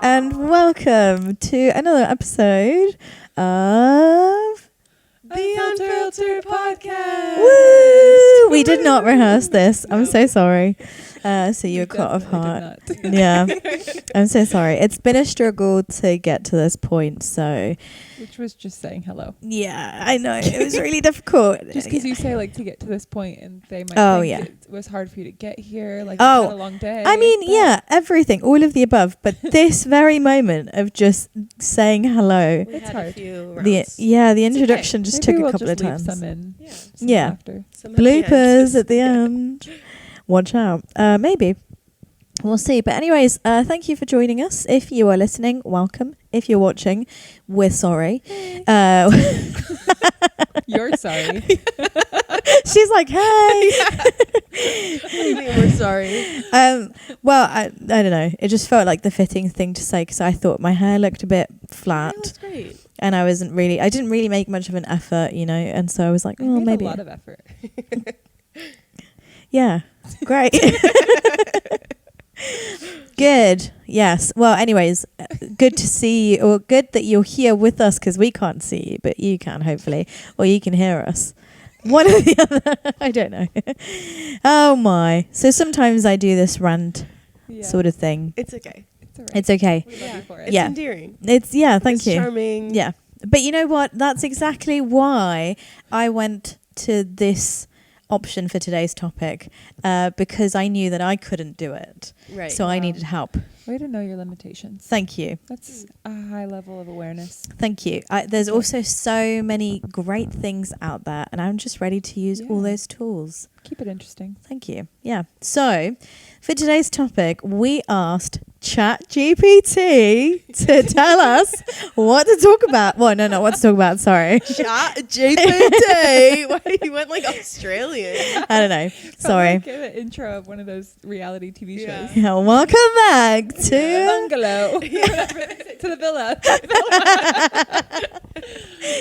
and welcome to another episode of The Unfiltered Podcast. Woo! We did not rehearse this. I'm so sorry. So you were caught off heart. Yeah. I'm so sorry. It's been a struggle to get to this point, so Which was just saying hello. yeah, I know. It was really difficult. Just because you say like to get to this point and they might think it was hard for you to get here, like you had a long day. I mean, yeah, everything, all of the above. But this very moment of just saying hello. It's hard. The introduction just took a couple of times. Some in. Yeah. After. Bloopers at the end. Watch out. Maybe. We'll see. But anyways, thank you for joining us. If you are listening, welcome. If you're watching, we're sorry. You're sorry. She's like, hey. What do you mean we're sorry? Well, I don't know. It just felt like the fitting thing to say because I thought my hair looked a bit flat. It looks great. And I didn't really make much of an effort, and so I was like, oh, maybe. A lot of effort. Yeah. Great. Good. Yes. Well, anyways, good to see you, or good that you're here with us because we can't see you, but you can hopefully, or you can hear us. One or the other. I don't know. Oh my. So sometimes I do this rant sort of thing. It's okay. It's all right. It's okay. We love you for it. It's endearing. Thank you. It's charming. Yeah. But you know what? That's exactly why I went to this option for today's topic, because I knew that I couldn't do it. Right. So I needed help. Way to know your limitations. Thank you. That's a high level of awareness. Thank you. There's also so many great things out there, and I'm just ready to use all those tools. Keep it interesting. Thank you. Yeah. So for today's topic, we asked ChatGPT to tell us what to talk about. Well, no, what to talk about. Sorry. ChatGPT. Why you went like Australian? I don't know. Sorry. Like the intro of one of those reality TV shows. Yeah, welcome back to Bungalow. To the villa.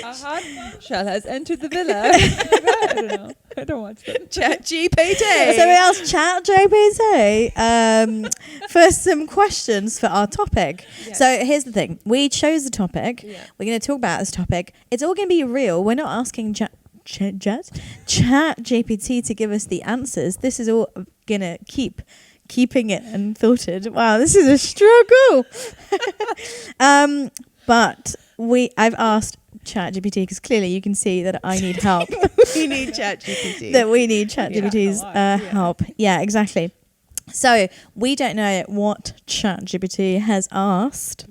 A hot shell has entered the villa. I don't know. I don't watch that. ChatGPT. So we asked ChatGPT for some questions for our topic. Yeah. So here's the thing. We chose the topic. Yeah. We're going to talk about this topic. It's all going to be real. We're not asking ChatGPT to give us the answers. This is all going to keeping it unfiltered. Wow, this is a struggle. But I've asked ChatGPT because clearly you can see that I need help. We need ChatGPT. That we need ChatGPT's help. Yeah, exactly. So we don't know what ChatGPT has asked.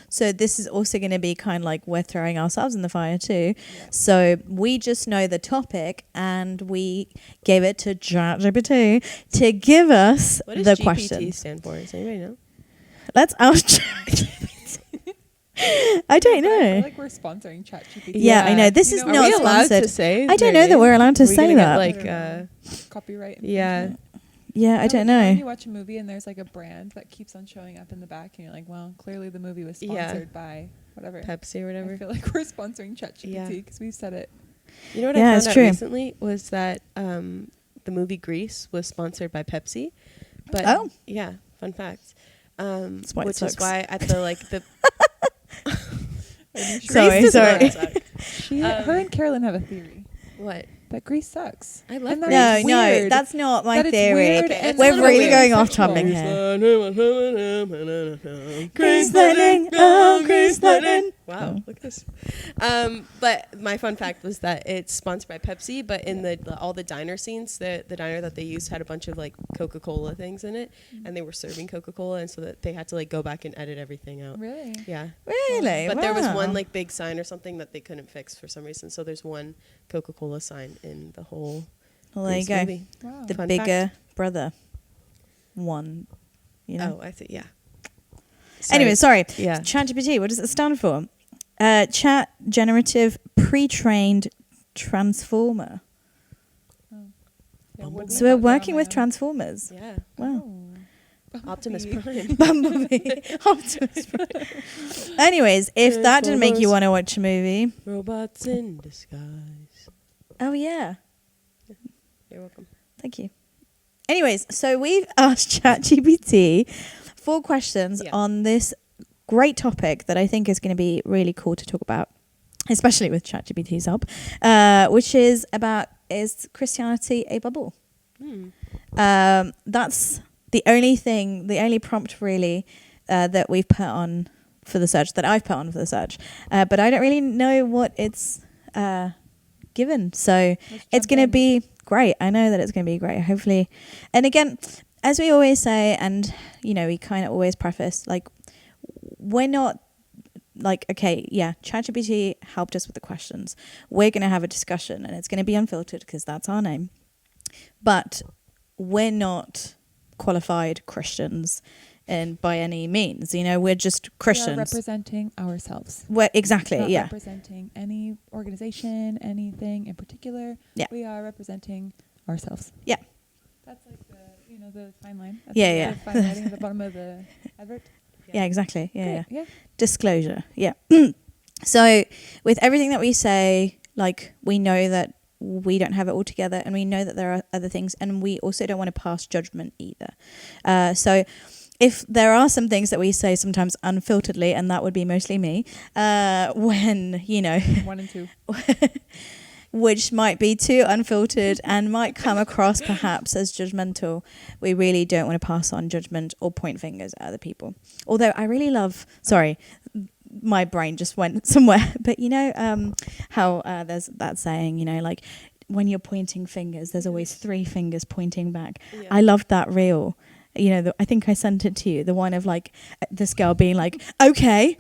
So this is also going to be kind of like we're throwing ourselves in the fire too. Yeah. So we just know the topic and we gave it to ChatGPT to give us the questions. What does GPT stand for? Does anybody know? Let's ask ChatGPT. I don't know. I feel like we're sponsoring ChatGPT. Yeah, I know. This is not are we allowed sponsored. to say? I don't know that we're allowed to say that. Like copyright. Yeah. Yeah, I don't know. When you watch a movie and there's like a brand that keeps on showing up in the back and you're like, well, clearly the movie was sponsored by whatever. Pepsi or whatever. I feel like we're sponsoring ChatGPT because we've said it. You know what I found out recently was that the movie Grease was sponsored by Pepsi. But yeah, fun fact. Which is why at the Sorry. Her and Carolyn have a theory. What? That Grease sucks. I love that. No, that's not my theory. We're really going off topic here. Grease lightning, oh, Grease lightning. Wow, look at this. But my fun fact was that it's sponsored by Pepsi, but in all the diner scenes, the diner that they used had a bunch of like Coca-Cola things in it, and they were serving Coca-Cola, and so that they had to like go back and edit everything out. Really? Yeah. Really? But there was one like big sign or something that they couldn't fix for some reason, so there's one Coca-Cola sign in the whole there you go. movie. Wow. The fun bigger brother one, Oh, I see. Yeah. Anyway, sorry. Yeah. ChatGPT, what does it stand for? Chat Generative Pre-trained Transformer. Oh. Yeah, so we're working with Transformers. Yeah. Wow. Optimus Prime. Bumblebee. Optimus Prime. Anyways, if that didn't make you want to watch a movie. Robots in disguise. Oh, yeah. You're welcome. Thank you. Anyways, so we've asked ChatGPT 4 questions on this great topic that I think is going to be really cool to talk about, especially with ChatGPT's help, which is Christianity a bubble? That's the only prompt really that we've put on for the search, that I've put on for the search. But I don't really know what it's given. So it's going to be great. I know that it's going to be great, hopefully. And again, as we always say, and, you know, we kind of always preface, like, we're not like, okay, yeah, ChatGPT helped us with the questions. We're going to have a discussion and it's going to be unfiltered because that's our name. But we're not qualified Christians and by any means, you know, we're just Christians. We are representing ourselves. We're exactly, not yeah. representing any organization, anything in particular. Yeah. We are representing ourselves. Yeah. That's like the fine line. That's Yeah. The fine writing at the bottom of the advert. Yeah, exactly. Yeah. Yeah. Disclosure. Yeah. So with everything that we say, like, we know that we don't have it all together, and we know that there are other things, and we also don't want to pass judgment either. So if there are some things that we say sometimes unfilteredly, and that would be mostly me, when, you know, 1 and 2, which might be too unfiltered and might come across perhaps as judgmental, we really don't want to pass on judgment or point fingers at other people. Although I really love, my brain just went somewhere, but you know how there's that saying, you know, like, when you're pointing fingers, there's always 3 fingers pointing back. Yeah. I loved that reel. You know, I think I sent it to you, the one of like this girl being like, okay,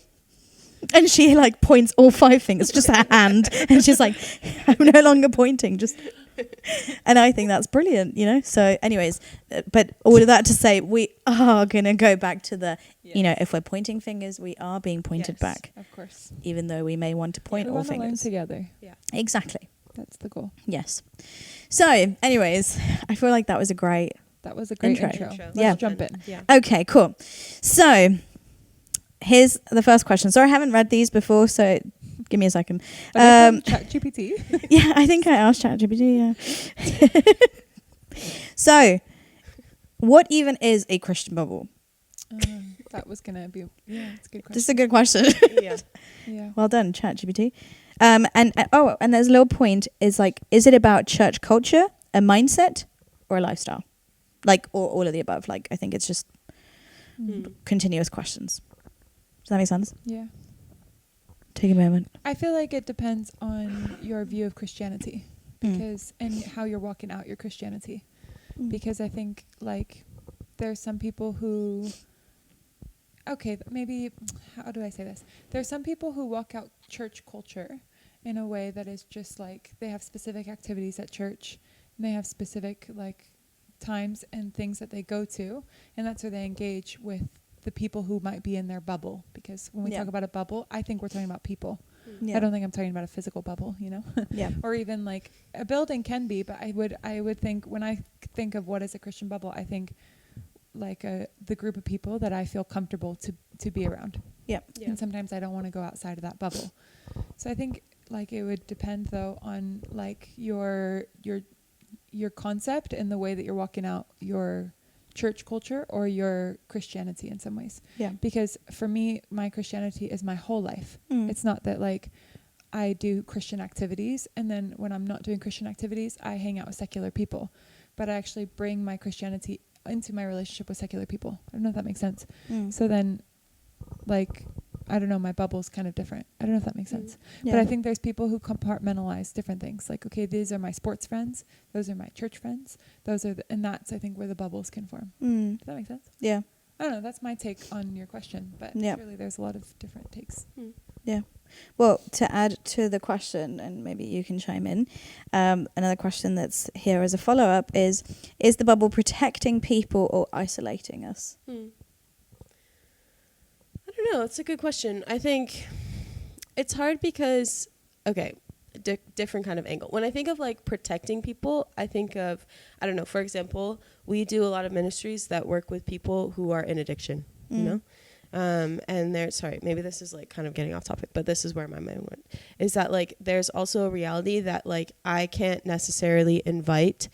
and she like points all 5 fingers, just her hand, and she's like, I'm no longer pointing, just. And I think that's brilliant, you know. So anyways, but all of that to say, we are gonna go back to the, you know, if we're pointing fingers, we are being pointed back, of course, even though we may want to point all fingers. Learn together. Yeah, exactly. That's the goal. Yes. So anyways, I feel like that was a great intro. Let's jump in. Yeah. Okay, cool. So here's the first question. Sorry, I haven't read these before, so give me a second. ChatGPT. Yeah, I think I asked ChatGPT, yeah. So, what even is a Christian bubble? That was going to be, it's a good question. This is a good question. Yeah. Well done, ChatGPT. And there's a little point, is like, is it about church culture, a mindset, or a lifestyle? Like, or all of the above. Like, I think it's just continuous questions. Does that make sense? Yeah. Take a moment. I feel like it depends on your view of Christianity, because and how you're walking out your Christianity. Because I think, like, there's some people who, maybe, how do I say this? There's some people who walk out church culture in a way that is just like, they have specific activities at church, and they have specific, like, times and things that they go to, and that's where they engage with the people who might be in their bubble. Because when we talk about a bubble, I think we're talking about people. I don't think I'm talking about a physical bubble, you know. Or even like a building can be, but I would think, when I think of what is a Christian bubble, I think like the group of people that I feel comfortable to be around. And sometimes I don't want to go outside of that bubble. So I think, like, it would depend though on like your concept and the way that you're walking out your church culture or your Christianity in some ways. Because for me, my Christianity is my whole life. It's not that like I do Christian activities, and then when I'm not doing Christian activities, I hang out with secular people. But I actually bring my Christianity into my relationship with secular people. I don't know if that makes sense. So then, like, I don't know, my bubble's kind of different. I don't know if that makes sense. But I think there's people who compartmentalize different things. Like, okay, these are my sports friends. Those are my church friends. Those are and that's, I think, where the bubbles can form. Does that make sense? Yeah. I don't know. That's my take on your question. But surely there's a lot of different takes. Yeah. Well, to add to the question, and maybe you can chime in, another question that's here as a follow-up is the bubble protecting people or isolating us? I don't know. It's a good question. I think it's hard because, different kind of angle. When I think of like protecting people, I think of, I don't know, for example, we do a lot of ministries that work with people who are in addiction, you know? And maybe this is like kind of getting off topic, but this is where my mind went, is that like there's also a reality that like I can't necessarily invite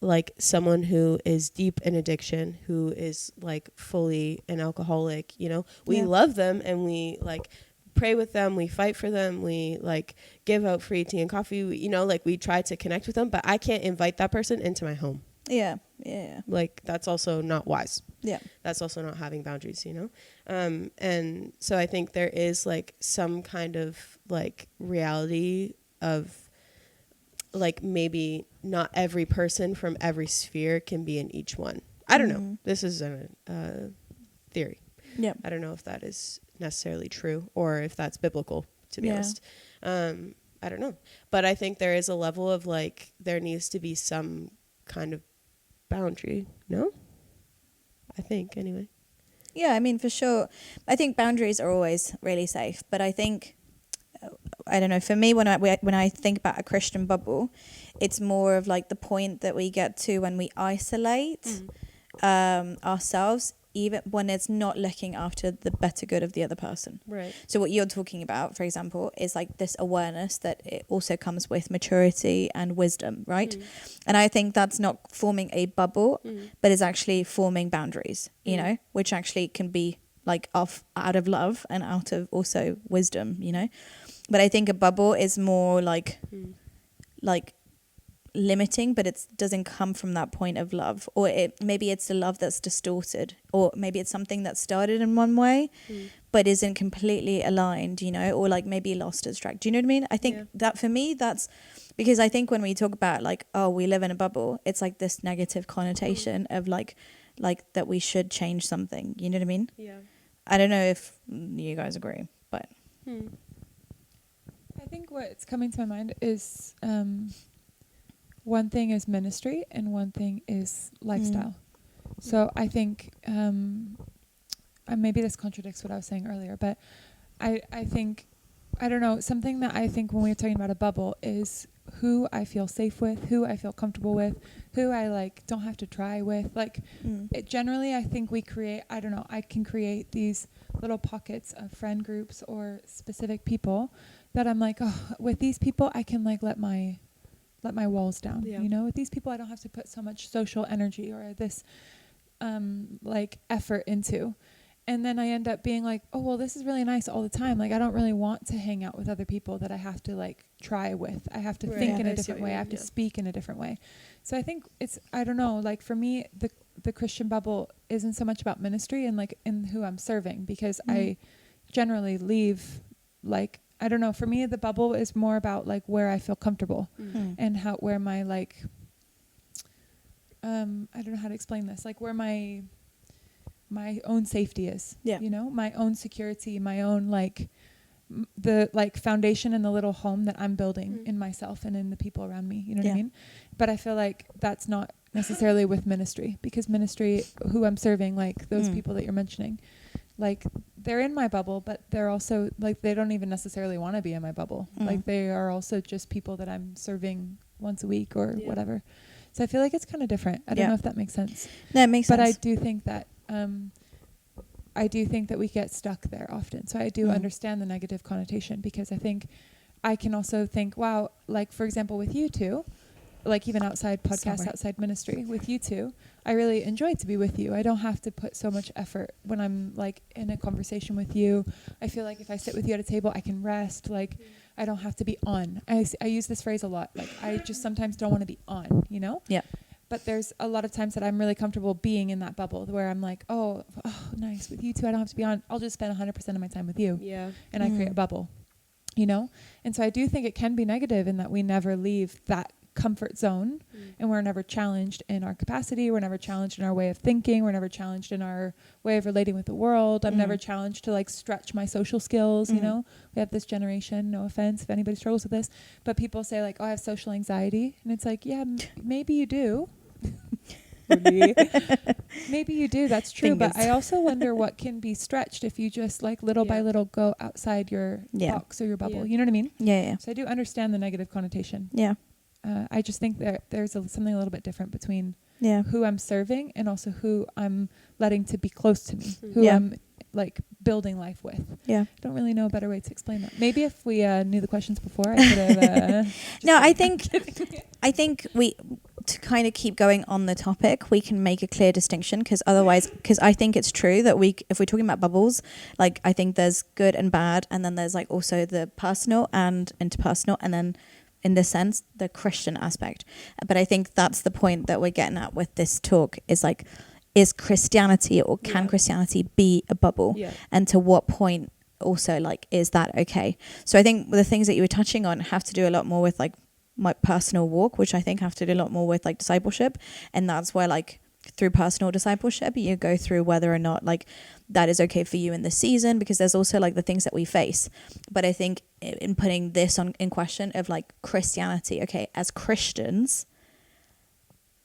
like someone who is deep in addiction, who is like fully an alcoholic, you know, we love them and we like pray with them, we fight for them, we like give out free tea and coffee, you know, like we try to connect with them, but I can't invite that person into my home. Yeah. Like that's also not wise. Yeah. That's also not having boundaries, you know? And so I think there is like some kind of like reality of like maybe not every person from every sphere can be in each one. I don't know. This is a theory. Yeah. I don't know if that is necessarily true or if that's biblical, to be honest. I don't know. But I think there is a level of like there needs to be some kind of boundary. No? I think anyway. Yeah, I mean, for sure. I think boundaries are always really safe, but I think, I don't know, for me, when I think about a Christian bubble, it's more of like the point that we get to when we isolate ourselves, even when it's not looking after the better good of the other person. Right. So what you're talking about, for example, is like this awareness that it also comes with maturity and wisdom, right? And I think that's not forming a bubble, but is actually forming boundaries, you know, which actually can be like out of love and out of also wisdom, you know. But I think a bubble is more like limiting, but it doesn't come from that point of love, or maybe it's the love that's distorted, or maybe it's something that started in one way but isn't completely aligned, you know, or like maybe lost its track. Do you know what I mean? I think that for me, that's because I think when we talk about like, oh, we live in a bubble, it's like this negative connotation of like that we should change something, you know what I mean? I don't know if you guys agree, but I think what's coming to my mind is one thing is ministry and one thing is lifestyle. So I think maybe this contradicts what I was saying earlier, but I think, I don't know, something that I think when we're talking about a bubble is who I feel safe with, who I feel comfortable with, who I like don't have to try with. Like it generally, I think we create, I don't know, I can create these little pockets of friend groups or specific people that I'm like, oh, with these people I can like let my walls down, you know. With these people I don't have to put so much social energy or this like effort into. And then I end up being like, oh, well, this is really nice all the time. Like, I don't really want to hang out with other people that I have to like try with. I have to think in a different way. I have to speak in a different way. So I think it's, I don't know, like for me, the Christian bubble isn't so much about ministry and like in who I'm serving, because I generally leave like, I don't know, for me, the bubble is more about like where I feel comfortable and where my like, I don't know how to explain this, like where my own safety is, you know, my own security, my own like the like foundation and the little home that I'm building in myself and in the people around me, you know what I mean? But I feel like that's not necessarily with ministry, because ministry, who I'm serving, like those people that you're mentioning, like they're in my bubble, but they're also like, they don't even necessarily want to be in my bubble. Like they are also just people that I'm serving once a week or whatever. So I feel like it's kind of different. I don't know if that makes sense. No, it makes sense. But I do think that we get stuck there often. So I do understand the negative connotation, because I think I can also think, wow, like for example, with you two, like even outside podcasts, outside ministry, with you two, I really enjoy to be with you. I don't have to put so much effort when I'm like in a conversation with you. I feel like if I sit with you at a table, I can rest. Like I don't have to be on. I use this phrase a lot. Like I just sometimes don't want to be on, you know? Yeah. But there's a lot of times that I'm really comfortable being in that bubble where I'm like, oh, nice. With you two, I don't have to be on. I'll just spend 100% of my time with you. Yeah. And I create a bubble, you know? And so I do think it can be negative in that we never leave that comfort zone and we're never challenged in our capacity. We're never challenged in our way of thinking. We're never challenged in our way of relating with the world. I'm never challenged to like stretch my social skills, you know? We have this generation, no offense if anybody struggles with this, but people say like, oh, I have social anxiety. And it's like, yeah, maybe you do. Maybe you do, that's true. Fingers. But I also wonder what can be stretched if you just like little by little go outside your box or your bubble. You know what I mean? Yeah. So I do understand the negative connotation. I just think there's something a little bit different between who I'm serving and also who I'm letting to be close to me, who I'm like building life with. I don't really know a better way to explain that. Maybe if we knew the questions before, I could have. No, I think to kind of keep going on the topic, we can make a clear distinction, because otherwise, because I think it's true that if we're talking about bubbles, like I think there's good and bad, and then there's like also the personal and interpersonal, and then in this sense the Christian aspect. But I think that's the point that we're getting at with this talk, is like, is Christianity, or can Christianity be a bubble? And to what point also, like, is that okay? So I think the things that you were touching on have to do a lot more with like my personal walk, which I think have to do a lot more with like discipleship. And that's where, like, through personal discipleship, you go through whether or not like that is okay for you in this season, because there's also like the things that we face. But I think in putting this in question of like Christianity, okay, as Christians,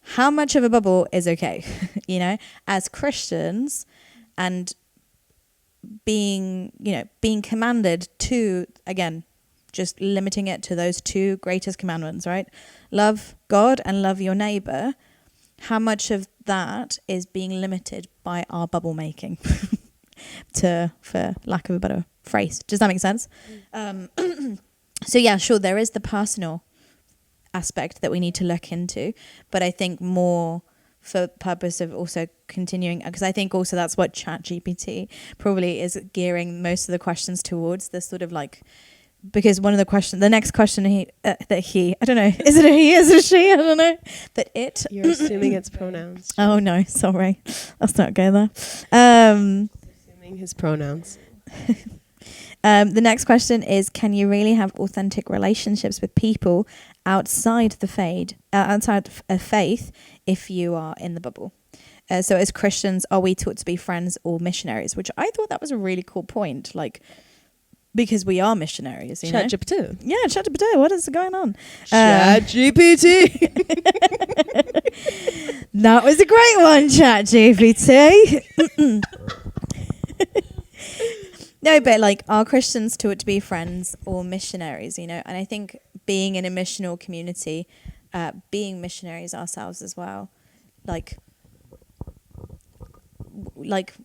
how much of a bubble is okay? You know, as Christians, and being commanded to, again, just limiting it to those two greatest commandments, right? Love God and love your neighbor. How much of that is being limited by our bubble making? For lack of a better phrase. Does that make sense? So yeah, sure, there is the personal aspect that we need to look into, but I think more for purpose of also continuing, because I think also that's what ChatGPT probably is gearing most of the questions towards, this sort of like, because one of the next question I don't know, is it a he, is it a she, I don't know, but You're assuming it's pronouns. Oh no, sorry, let's not go there. Assuming his pronouns. The next question is, can you really have authentic relationships with people outside of faith if you are in the bubble? So as Christians, are we taught to be friends or missionaries? Which I thought that was a really cool point, like, because we are missionaries, you know? ChatGPT. Yeah, ChatGPT. What is going on? ChatGPT. That was a great one, ChatGPT. No, but like, are Christians taught to be friends or missionaries, you know? And I think being in a missional community, being missionaries ourselves as well,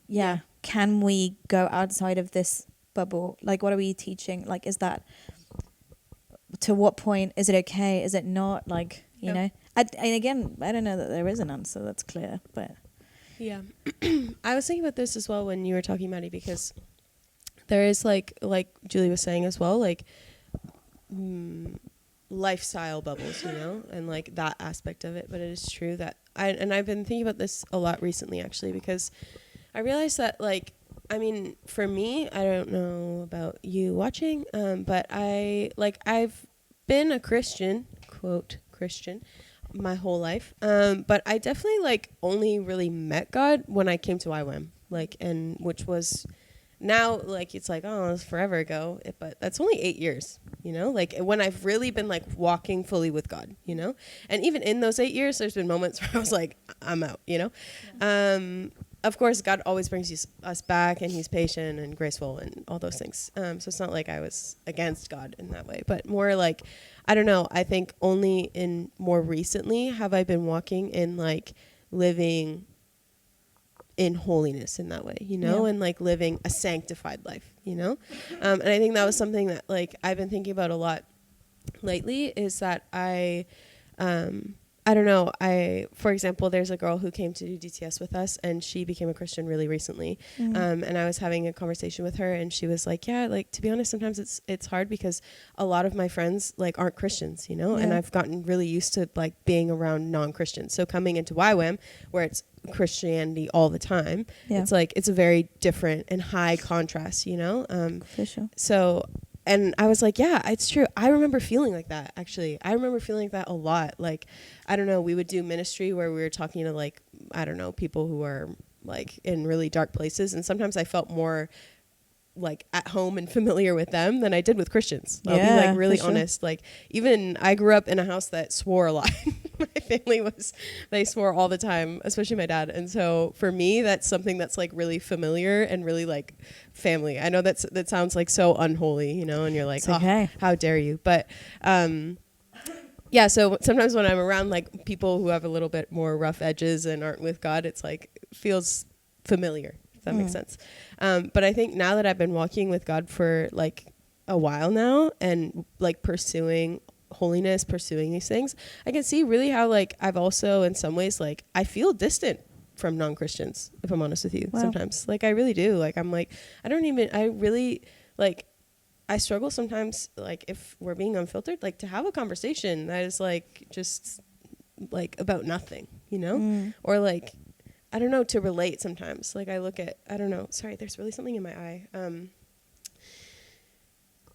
yeah, can we go outside of this bubble? Like, what are we teaching? Like, is that, to what point is it okay? Is it not? Like, you know? And again, I don't know that there is an answer that's clear, but yeah. I was thinking about this as well when you were talking, Maddie, because there is like Julie was saying as well, like lifestyle bubbles, you know, and like that aspect of it. But it is true that I've been thinking about this a lot recently, actually, because I realized that, like, I mean, for me, I don't know about you watching, but I've been a Christian, quote Christian, my whole life. But I definitely like only really met God when I came to IWAM, like, and which was now, like, it's like, oh, it's forever ago, but that's only 8 years, you know, like when I've really been like walking fully with God, you know, and even in those 8 years, there's been moments where I was like, I'm out, you know. Yeah. Of course, God always brings us back, and he's patient and graceful and all those things. So it's not like I was against God in that way, but more like, I don't know, I think only in more recently have I been walking in like living in holiness in that way, you know, and like living a sanctified life, you know. And I think that was something that like I've been thinking about a lot lately, is that I don't know. For example, there's a girl who came to do DTS with us, and she became a Christian really recently. And I was having a conversation with her, and she was like, yeah, like, to be honest, sometimes it's hard because a lot of my friends like aren't Christians, you know, and I've gotten really used to like being around non-Christians. So coming into YWAM, where it's Christianity all the time, it's like, it's a very different and high contrast, you know? For sure. So, and I was like, yeah, it's true. I remember feeling like that, actually. I remember feeling like that a lot. Like, I don't know, we would do ministry where we were talking to, like, I don't know, people who are, like, in really dark places. And sometimes I felt more, like, at home and familiar with them than I did with Christians. I'll be, like, really honest. Like, even I grew up in a house that swore a lot. My family they swore all the time, especially my dad. And so for me, that's something that's like really familiar and really like family. I know that sounds like so unholy, you know, and you're like, oh, how dare you? But yeah, so sometimes when I'm around like people who have a little bit more rough edges and aren't with God, it's like, feels familiar, if that makes sense. But I think now that I've been walking with God for like a while now and like pursuing holiness, pursuing these things, I can see really how like I've also in some ways like I feel distant from non-Christians, if I'm honest with you. Wow. Sometimes like I really do. Like I'm like I really like I struggle sometimes, like if we're being unfiltered, like to have a conversation that is like just like about nothing, you know, or like I don't know, to relate sometimes. Like I look at, I don't know, sorry, there's really something in my eye.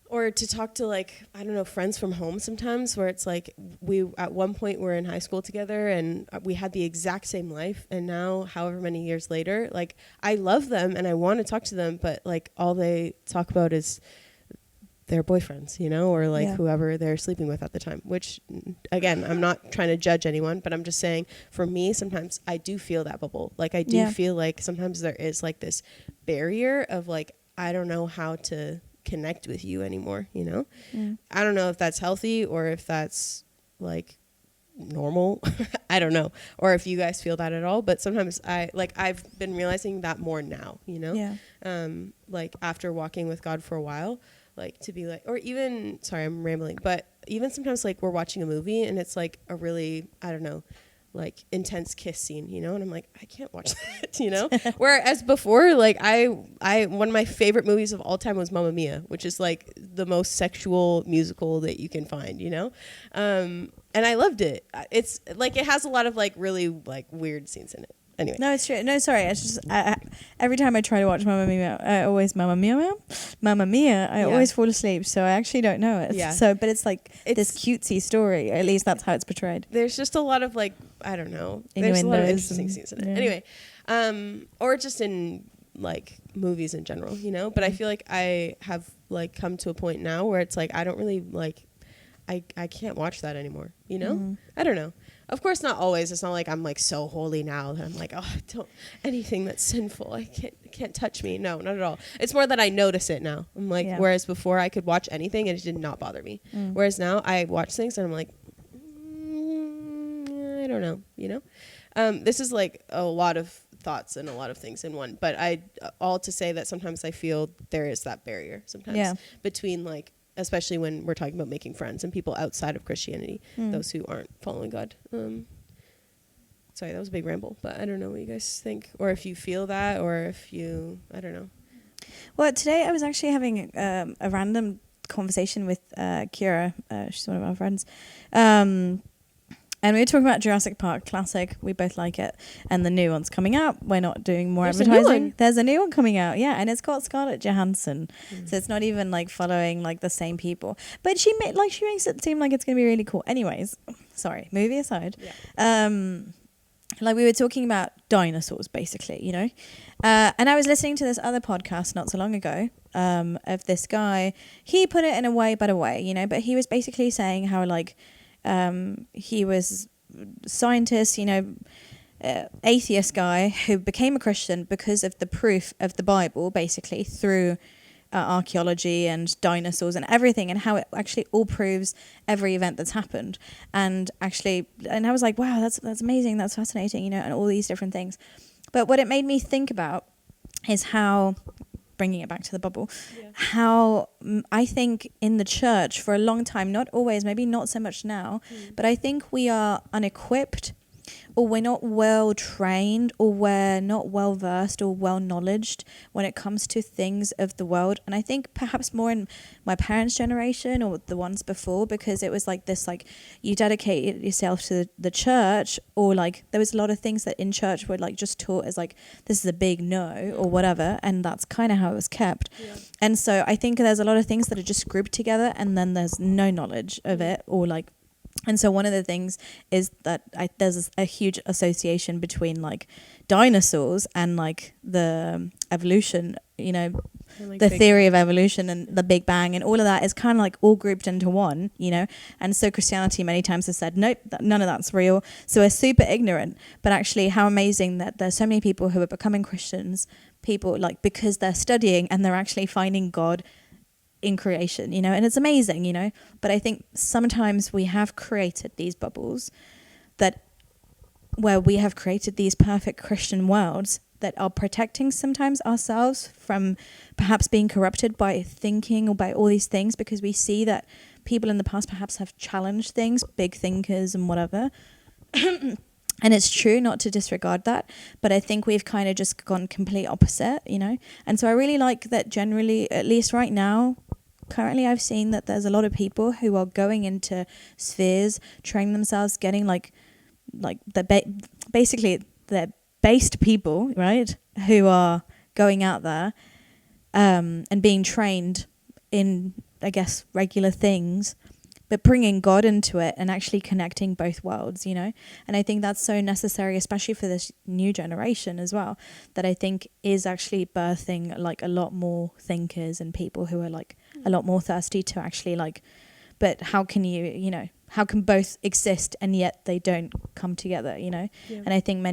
Or to talk to like, I don't know, friends from home sometimes, where it's like we at one point were in high school together and we had the exact same life, and now however many years later, like I love them and I want to talk to them, but like all they talk about is their boyfriends, you know, or like whoever they're sleeping with at the time, which again, I'm not trying to judge anyone, but I'm just saying for me, sometimes I do feel that bubble. Like I do feel like sometimes there is like this barrier of like, I don't know how to connect with you anymore, you know? I don't know if that's healthy or if that's like normal. I don't know. Or if you guys feel that at all, but sometimes I've been realizing that more now, you know? Like after walking with God for a while, like to be like, or even, sorry, I'm rambling, but even sometimes like we're watching a movie and it's like a really, I don't know, like intense kiss scene, you know, and I'm like, I can't watch that, you know. Whereas before, like I one of my favorite movies of all time was Mamma Mia, which is like the most sexual musical that you can find, you know, and I loved it. It's like it has a lot of like really like weird scenes in it. Anyway. No, it's true. No, sorry. It's just every time I try to watch Mamma Mia, I always always fall asleep. So I actually don't know it. Yeah. So, but it's like this cutesy story. At least that's how it's portrayed. There's just a lot of like, I don't know. There's a lot of interesting scenes in it. Anyway, or just in like movies in general, you know. But I feel like I have like come to a point now where it's like I don't really like. I can't watch that anymore, you know? I don't know. Of course, not always. It's not like I'm like so holy now that I'm like, oh, don't anything that's sinful. I can't touch me. No, not at all. It's more that I notice it now. I'm like, whereas before I could watch anything and it did not bother me. Whereas now I watch things and I'm like, I don't know, you know? This is like a lot of thoughts and a lot of things in one. But all to say that sometimes I feel there is that barrier sometimes between like, especially when we're talking about making friends and people outside of Christianity, those who aren't following God. Sorry, that was a big ramble, but I don't know what you guys think, or if you feel that, or if you, I don't know. Well, today I was actually having a random conversation with Kira. She's one of our friends. And we were talking about Jurassic Park classic. We both like it. And the new one's coming out. We're not doing more advertising. There's a new one coming out. Yeah. And it's got Scarlett Johansson. So it's not even like following like the same people. But she makes it seem like it's going to be really cool. Anyways, sorry, movie aside. Like we were talking about dinosaurs basically, you know. And I was listening to this other podcast not so long ago of this guy. He put it in a way, better way, you know. But he was basically saying how like, he was scientist, you know, atheist guy who became a Christian because of the proof of the Bible, basically through archaeology and dinosaurs and everything, and how it actually all proves every event that's happened. And I was like, wow, that's amazing, that's fascinating, you know, and all these different things. But what it made me think about is how, bringing it back to the bubble, how I think in the church for a long time, not always, maybe not so much now, but I think we are unequipped, or we're not well trained, or we're not well versed or well knowledged when it comes to things of the world. And I think perhaps more in my parents' generation or the ones before, because it was like this, like you dedicate yourself to the church, or like there was a lot of things that in church were like just taught as like this is a big no or whatever, and that's kind of how it was kept. And so I think there's a lot of things that are just grouped together, and then there's no knowledge of it, or like. And so one of the things is that there's a huge association between like dinosaurs and like the evolution, you know, like the theory of evolution and the Big Bang, and all of that is kind of like all grouped into one, you know. And so Christianity many times has said, nope, none of that's real. So we're super ignorant. But actually how amazing that there's so many people who are becoming Christians, people like because they're studying and they're actually finding God in creation, you know, and it's amazing, you know. But I think sometimes we have created these bubbles where we have created these perfect Christian worlds that are protecting sometimes ourselves from perhaps being corrupted by thinking or by all these things, because we see that people in the past perhaps have challenged things, big thinkers and whatever. And it's true not to disregard that, but I think we've kind of just gone complete opposite, you know. And so I really like that generally, at least right now, currently I've seen that there's a lot of people who are going into spheres, training themselves, getting basically they're based people, right, who are going out there and being trained in, I guess, regular things, but bringing God into it and actually connecting both worlds, you know. And I think that's so necessary, especially for this new generation as well, that I think is actually birthing like a lot more thinkers and people who are like a lot more thirsty to actually like, but how can you know, how can both exist and yet they don't come together, you know? Yeah. And I think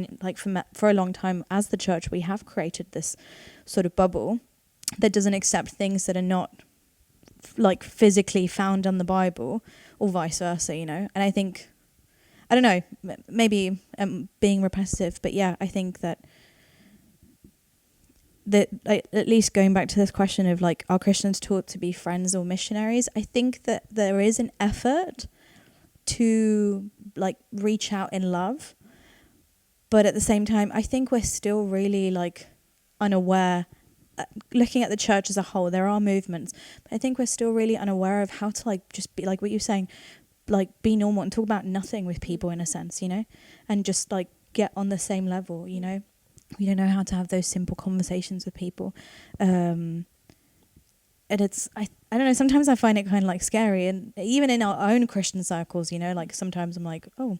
for a long time as the church, we have created this sort of bubble that doesn't accept things that are not like physically found in the Bible, or vice versa, you know. And I think, I don't know, maybe being repetitive, but yeah, I think that at least going back to this question of like, are Christians taught to be friends or missionaries? I think that there is an effort to like reach out in love, but at the same time, I think we're still really like unaware. Looking at the church as a whole, there are movements, but I think we're still really unaware of how to like just be like what you're saying, like be normal and talk about nothing with people in a sense, you know, and just like get on the same level, you know. We don't know how to have those simple conversations with people, and it's I don't know, sometimes I find it kind of like scary, and even in our own Christian circles, you know, like sometimes I'm like, oh,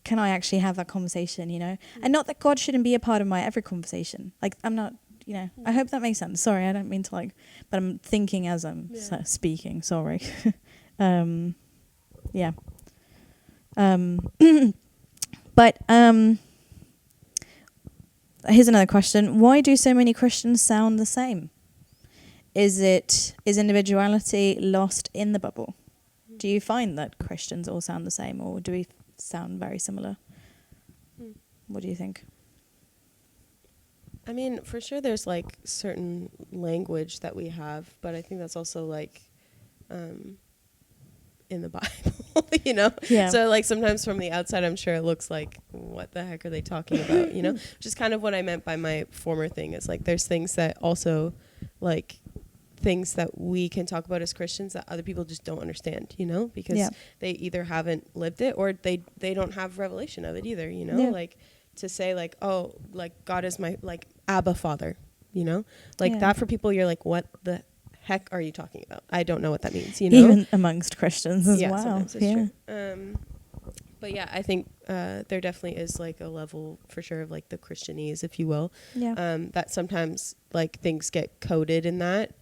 can I actually have that conversation, you know? And not that God shouldn't be a part of my every conversation, like I'm not, you know, I hope that makes sense. Sorry, I don't mean to like, but I'm thinking as I'm speaking. Sorry. Yeah. But here's another question. Why do so many Christians sound the same? Is individuality lost in the bubble? Do you find that Christians all sound the same, or do we sound very similar? What do you think? I mean, for sure there's like certain language that we have, but I think that's also like in the Bible, you know? Yeah. So like sometimes from the outside, I'm sure it looks like, what the heck are they talking about, you know? Which is kind of what I meant by my former thing, is like there's things that also like things that we can talk about as Christians that other people just don't understand, you know? Because they either haven't lived it or they don't have revelation of it either, you know? Yeah. Like to say like, oh, like God is my like Abba Father, you know, like that for people, you're like, what the heck are you talking about? I don't know what that means, you know, even amongst Christians as well. Sometimes it's true. But yeah, I think there definitely is like a level for sure of like the Christianese, if you will, that sometimes like things get coded in that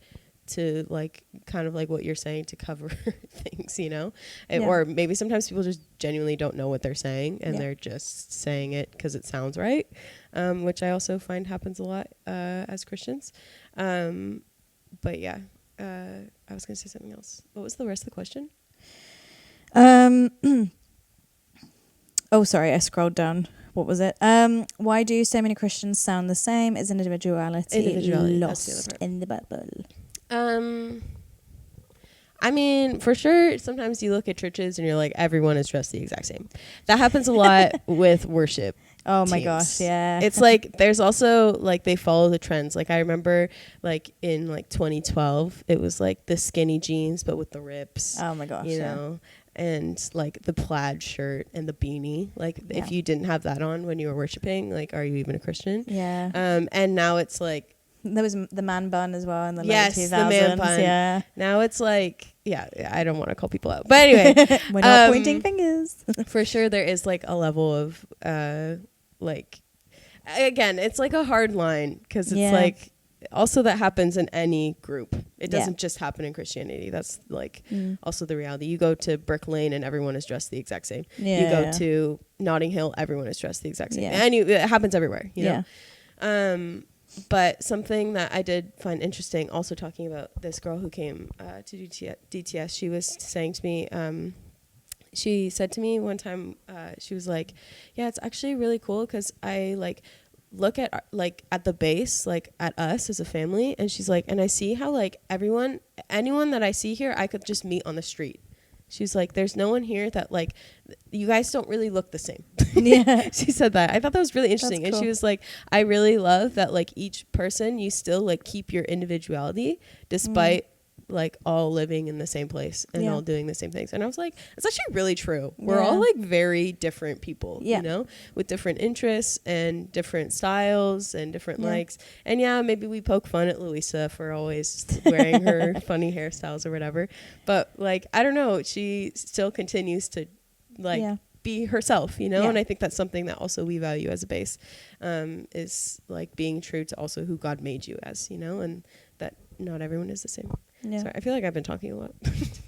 to like kind of like what you're saying to cover things, you know, or maybe sometimes people just genuinely don't know what they're saying and they're just saying it because it sounds right, which I also find happens a lot as Christians. But yeah, I was gonna say something else. What was the rest of the question? Oh, sorry, I scrolled down. What was it? Why do so many Christians sound the same? Is individuality lost in the Bible? I mean, for sure, sometimes you look at churches and you're like, everyone is dressed the exact same. That happens a lot with worship. Oh my gosh, yeah. It's like there's also like they follow the trends. Like I remember like in like 2012, it was like the skinny jeans but with the rips. Oh my gosh, you know, and like the plaid shirt and the beanie. Like if you didn't have that on when you were worshiping, like are you even a Christian? Yeah. And now it's like there was the man bun as well in the late 2000s. The man bun. Yeah. Now it's like, I don't want to call people out. But anyway. We're not pointing fingers. For sure there is like a level of, like, again, it's like a hard line because it's like, also that happens in any group. It doesn't just happen in Christianity. That's like also the reality. You go to Brick Lane and everyone is dressed the exact same. You go to Notting Hill, everyone is dressed the exact same. And it happens everywhere, you know? But something that I did find interesting, also talking about this girl who came to DTS, she was saying to me, she said to me one time, she was like, yeah, it's actually really cool because I like look at like at the base, like at us as a family, and she's like, and I see how like anyone that I see here, I could just meet on the street. She's like, there's no one here that like, you guys don't really look the same. Yeah. She said that. I thought that was really interesting. That's And she cool. was like, I really love that like each person, you still like keep your individuality despite like all living in the same place and Yeah. all doing the same things. And I was like, it's actually really true. We're Yeah. all like very different people, Yeah. you know, with different interests and different styles and different Yeah. likes. And yeah, maybe we poke fun at Louisa for always wearing her funny hairstyles or whatever. But like, I don't know, she still continues to like Yeah. be herself, you know? Yeah. And I think that's something that also we value as a base, is like being true to also who God made you as, you know, and that not everyone is the same. Yeah. Sorry, I feel like I've been talking a lot,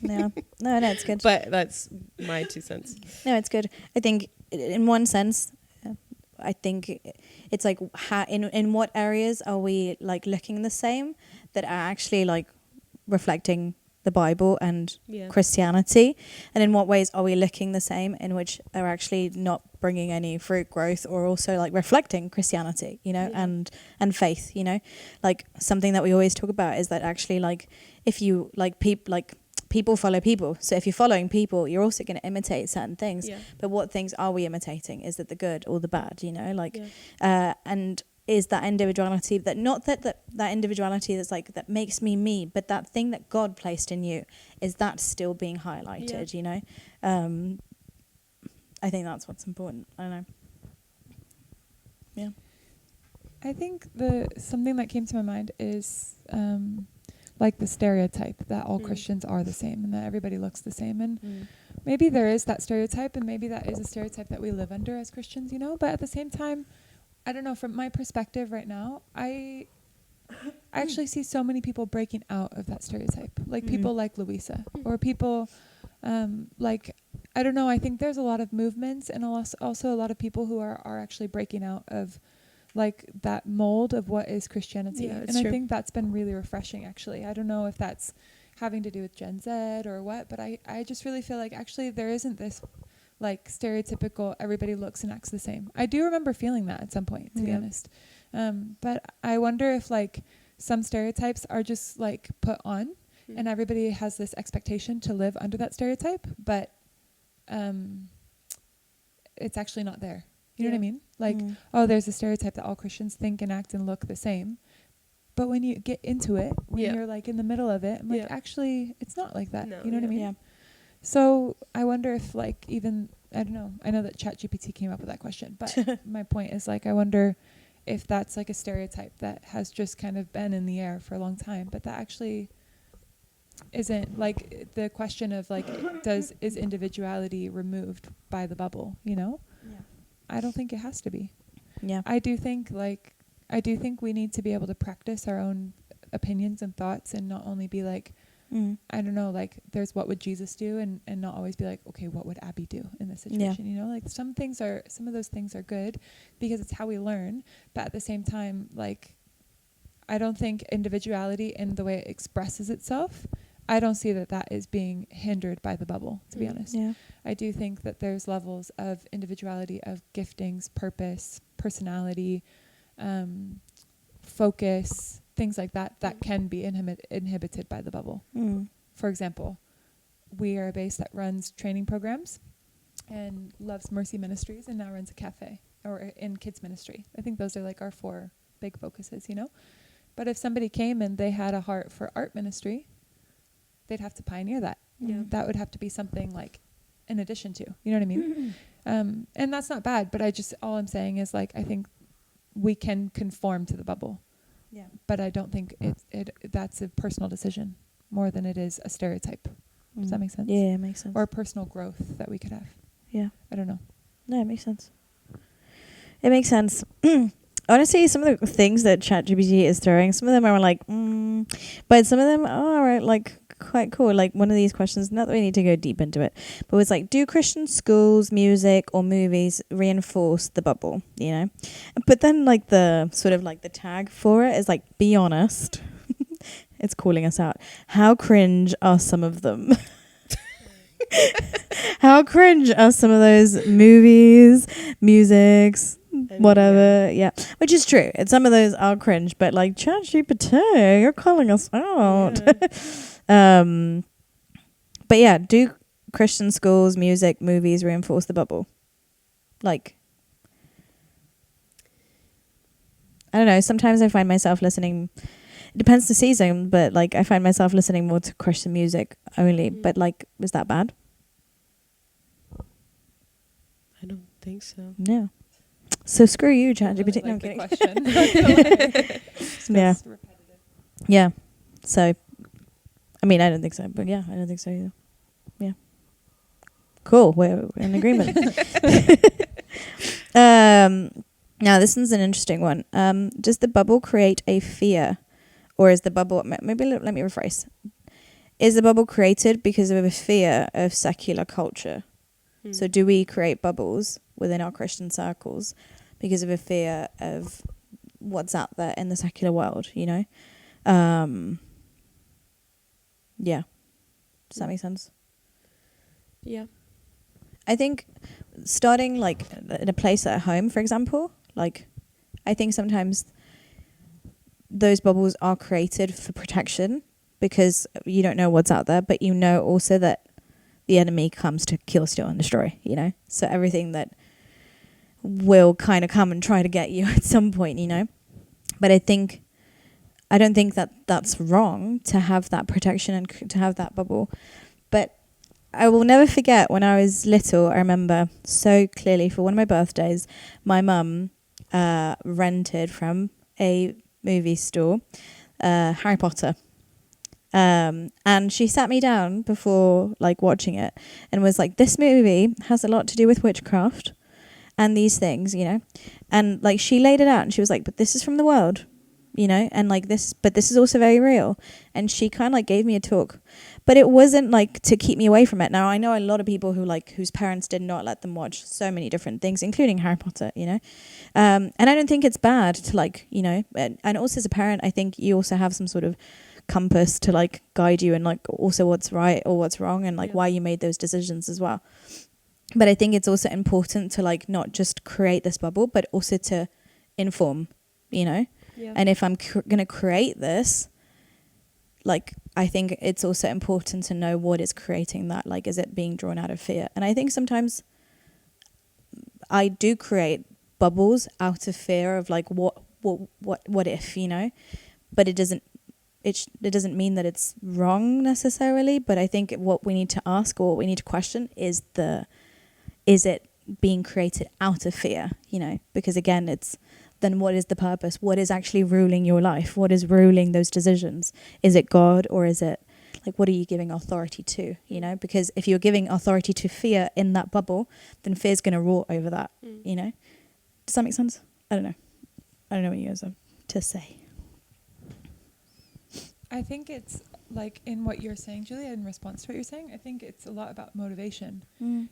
Yeah. No, it's good. but that's my 2 cents. No, it's good. I think in one sense, I think it's like in what areas are we like looking the same that are actually like reflecting the Bible and Yeah. Christianity, and in what ways are we looking the same in which are actually not bringing any fruit growth or also like reflecting Christianity, you know, Yeah. and faith, you know, like something that we always talk about is that actually like if you like people follow people, so if you're following people you're also going to imitate certain things. Yeah. But what things are we imitating? Is it the good or the bad, you know, like Yeah. and is that individuality that not that individuality that's like that makes me, but that thing that God placed in you, is that still being highlighted, you know? I think that's what's important. I don't know. Yeah. I think something that came to my mind is like the stereotype that all Christians are the same and that everybody looks the same. And maybe there is that stereotype, and maybe that is a stereotype that we live under as Christians, you know? But at the same time, I don't know, from my perspective right now, I actually see so many people breaking out of that stereotype. Like people like Louisa, or people like, I don't know, I think there's a lot of movements and also a lot of people who are actually breaking out of like that mold of what is Christianity. Yeah, and I think that's been really refreshing, actually. I don't know if that's having to do with Gen Z or what, but I just really feel like actually there isn't this like stereotypical everybody looks and acts the same. I do remember feeling that at some point, to be honest. But I wonder if like some stereotypes are just like put on and everybody has this expectation to live under that stereotype, but it's actually not there. You know what I mean? Like, oh, there's a stereotype that all Christians think and act and look the same. But when you get into it, when you're like in the middle of it, I'm like, actually, it's not like that. No, you know what I mean? Yeah. So I wonder if like even, I don't know, I know that ChatGPT came up with that question, but my point is like, I wonder if that's like a stereotype that has just kind of been in the air for a long time, but that actually isn't like the question of like, is individuality removed by the bubble, you know? Yeah. I don't think it has to be. Yeah. I do think we need to be able to practice our own opinions and thoughts and not only be like, I don't know, like there's what would Jesus do and not always be like, okay, what would Abby do in this situation? You know, like some of those things are good because it's how we learn. But at the same time, like, I don't think individuality in the way it expresses itself, I don't see that is being hindered by the bubble, to be honest. Yeah. I do think that there's levels of individuality, of giftings, purpose, personality, focus, things like that can be inhibited by the bubble. For example, we are a base that runs training programs and loves Mercy Ministries and now runs a cafe or in kids ministry. I think those are like our 4 big focuses, you know? But if somebody came and they had a heart for art ministry, they'd have to pioneer that. Yeah. That would have to be something like in addition to, you know what I mean? And that's not bad, but all I'm saying is like, I think we can conform to the bubble. Yeah. But I don't think that's a personal decision more than it is a stereotype. Does that make sense? Yeah, it makes sense. Or personal growth that we could have. Yeah. I don't know. No, it makes sense. It makes sense. Honestly, some of the things that ChatGPT is throwing, some of them are like, but some of them are like quite cool. Like one of these questions, not that we need to go deep into it, but it's like, do Christian schools, music or movies reinforce the bubble, you know? But then like the sort of like the tag for it is like, be honest. It's calling us out. How cringe are some of them? How cringe are some of those movies, musics, whatever, yeah. Which is true. And some of those are cringe, but like ChatGPT, you're calling us out. Yeah. But yeah, do Christian schools, music, movies reinforce the bubble? Like, I don't know. Sometimes I find myself listening. It depends the season, but like I find myself listening more to Christian music only. But like, is that bad? I don't think so. No. So screw you, ChatGPT. No, I'm the kidding. question. Yeah. Yeah. So, I mean, I don't think so, but yeah, I don't think so either. Yeah. Cool. We're in agreement. Now this one's an interesting one. Does the bubble create a fear, or is the bubble? Maybe let me rephrase. Is the bubble created because of a fear of secular culture? So do we create bubbles within our Christian circles because of a fear of what's out there in the secular world? You know. Yeah. Does that make sense? Yeah. I think starting like in a place at home, for example, like I think sometimes those bubbles are created for protection because you don't know what's out there, but you know also that the enemy comes to kill, steal, and destroy, you know? So everything that will kind of come and try to get you at some point, you know? But I don't think that that's wrong to have that protection and to have that bubble. But I will never forget when I was little, I remember so clearly for one of my birthdays, my mum rented from a movie store Harry Potter. And she sat me down before like watching it and was like, this movie has a lot to do with witchcraft and these things, you know? And like she laid it out and she was like, but this is from the world, you know? And like this, but this is also very real. And she kind of like gave me a talk, but it wasn't like to keep me away from it. Now I know a lot of people who like, whose parents did not let them watch so many different things, including Harry Potter, you know? And I don't think it's bad to like, you know, and also as a parent, I think you also have some sort of compass to like guide you and like also what's right or what's wrong and like why you made those decisions as well. But I think it's also important to like not just create this bubble but also to inform, you know. And if I'm going to create this, like I think it's also important to know what is creating that. Like, is it being drawn out of fear? And I think sometimes I do create bubbles out of fear of like what if, you know, but it doesn't mean that it's wrong necessarily, but I think what we need to ask or what we need to question is it being created out of fear, you know? Because again, then what is the purpose? What is actually ruling your life? What is ruling those decisions? Is it God or is it, like, what are you giving authority to, you know? Because if you're giving authority to fear in that bubble, then fear's going to roar over that, you know? Does that make sense? I don't know what you guys have to say. I think it's like in what you're saying, Julia, in response to what you're saying, I think it's a lot about motivation.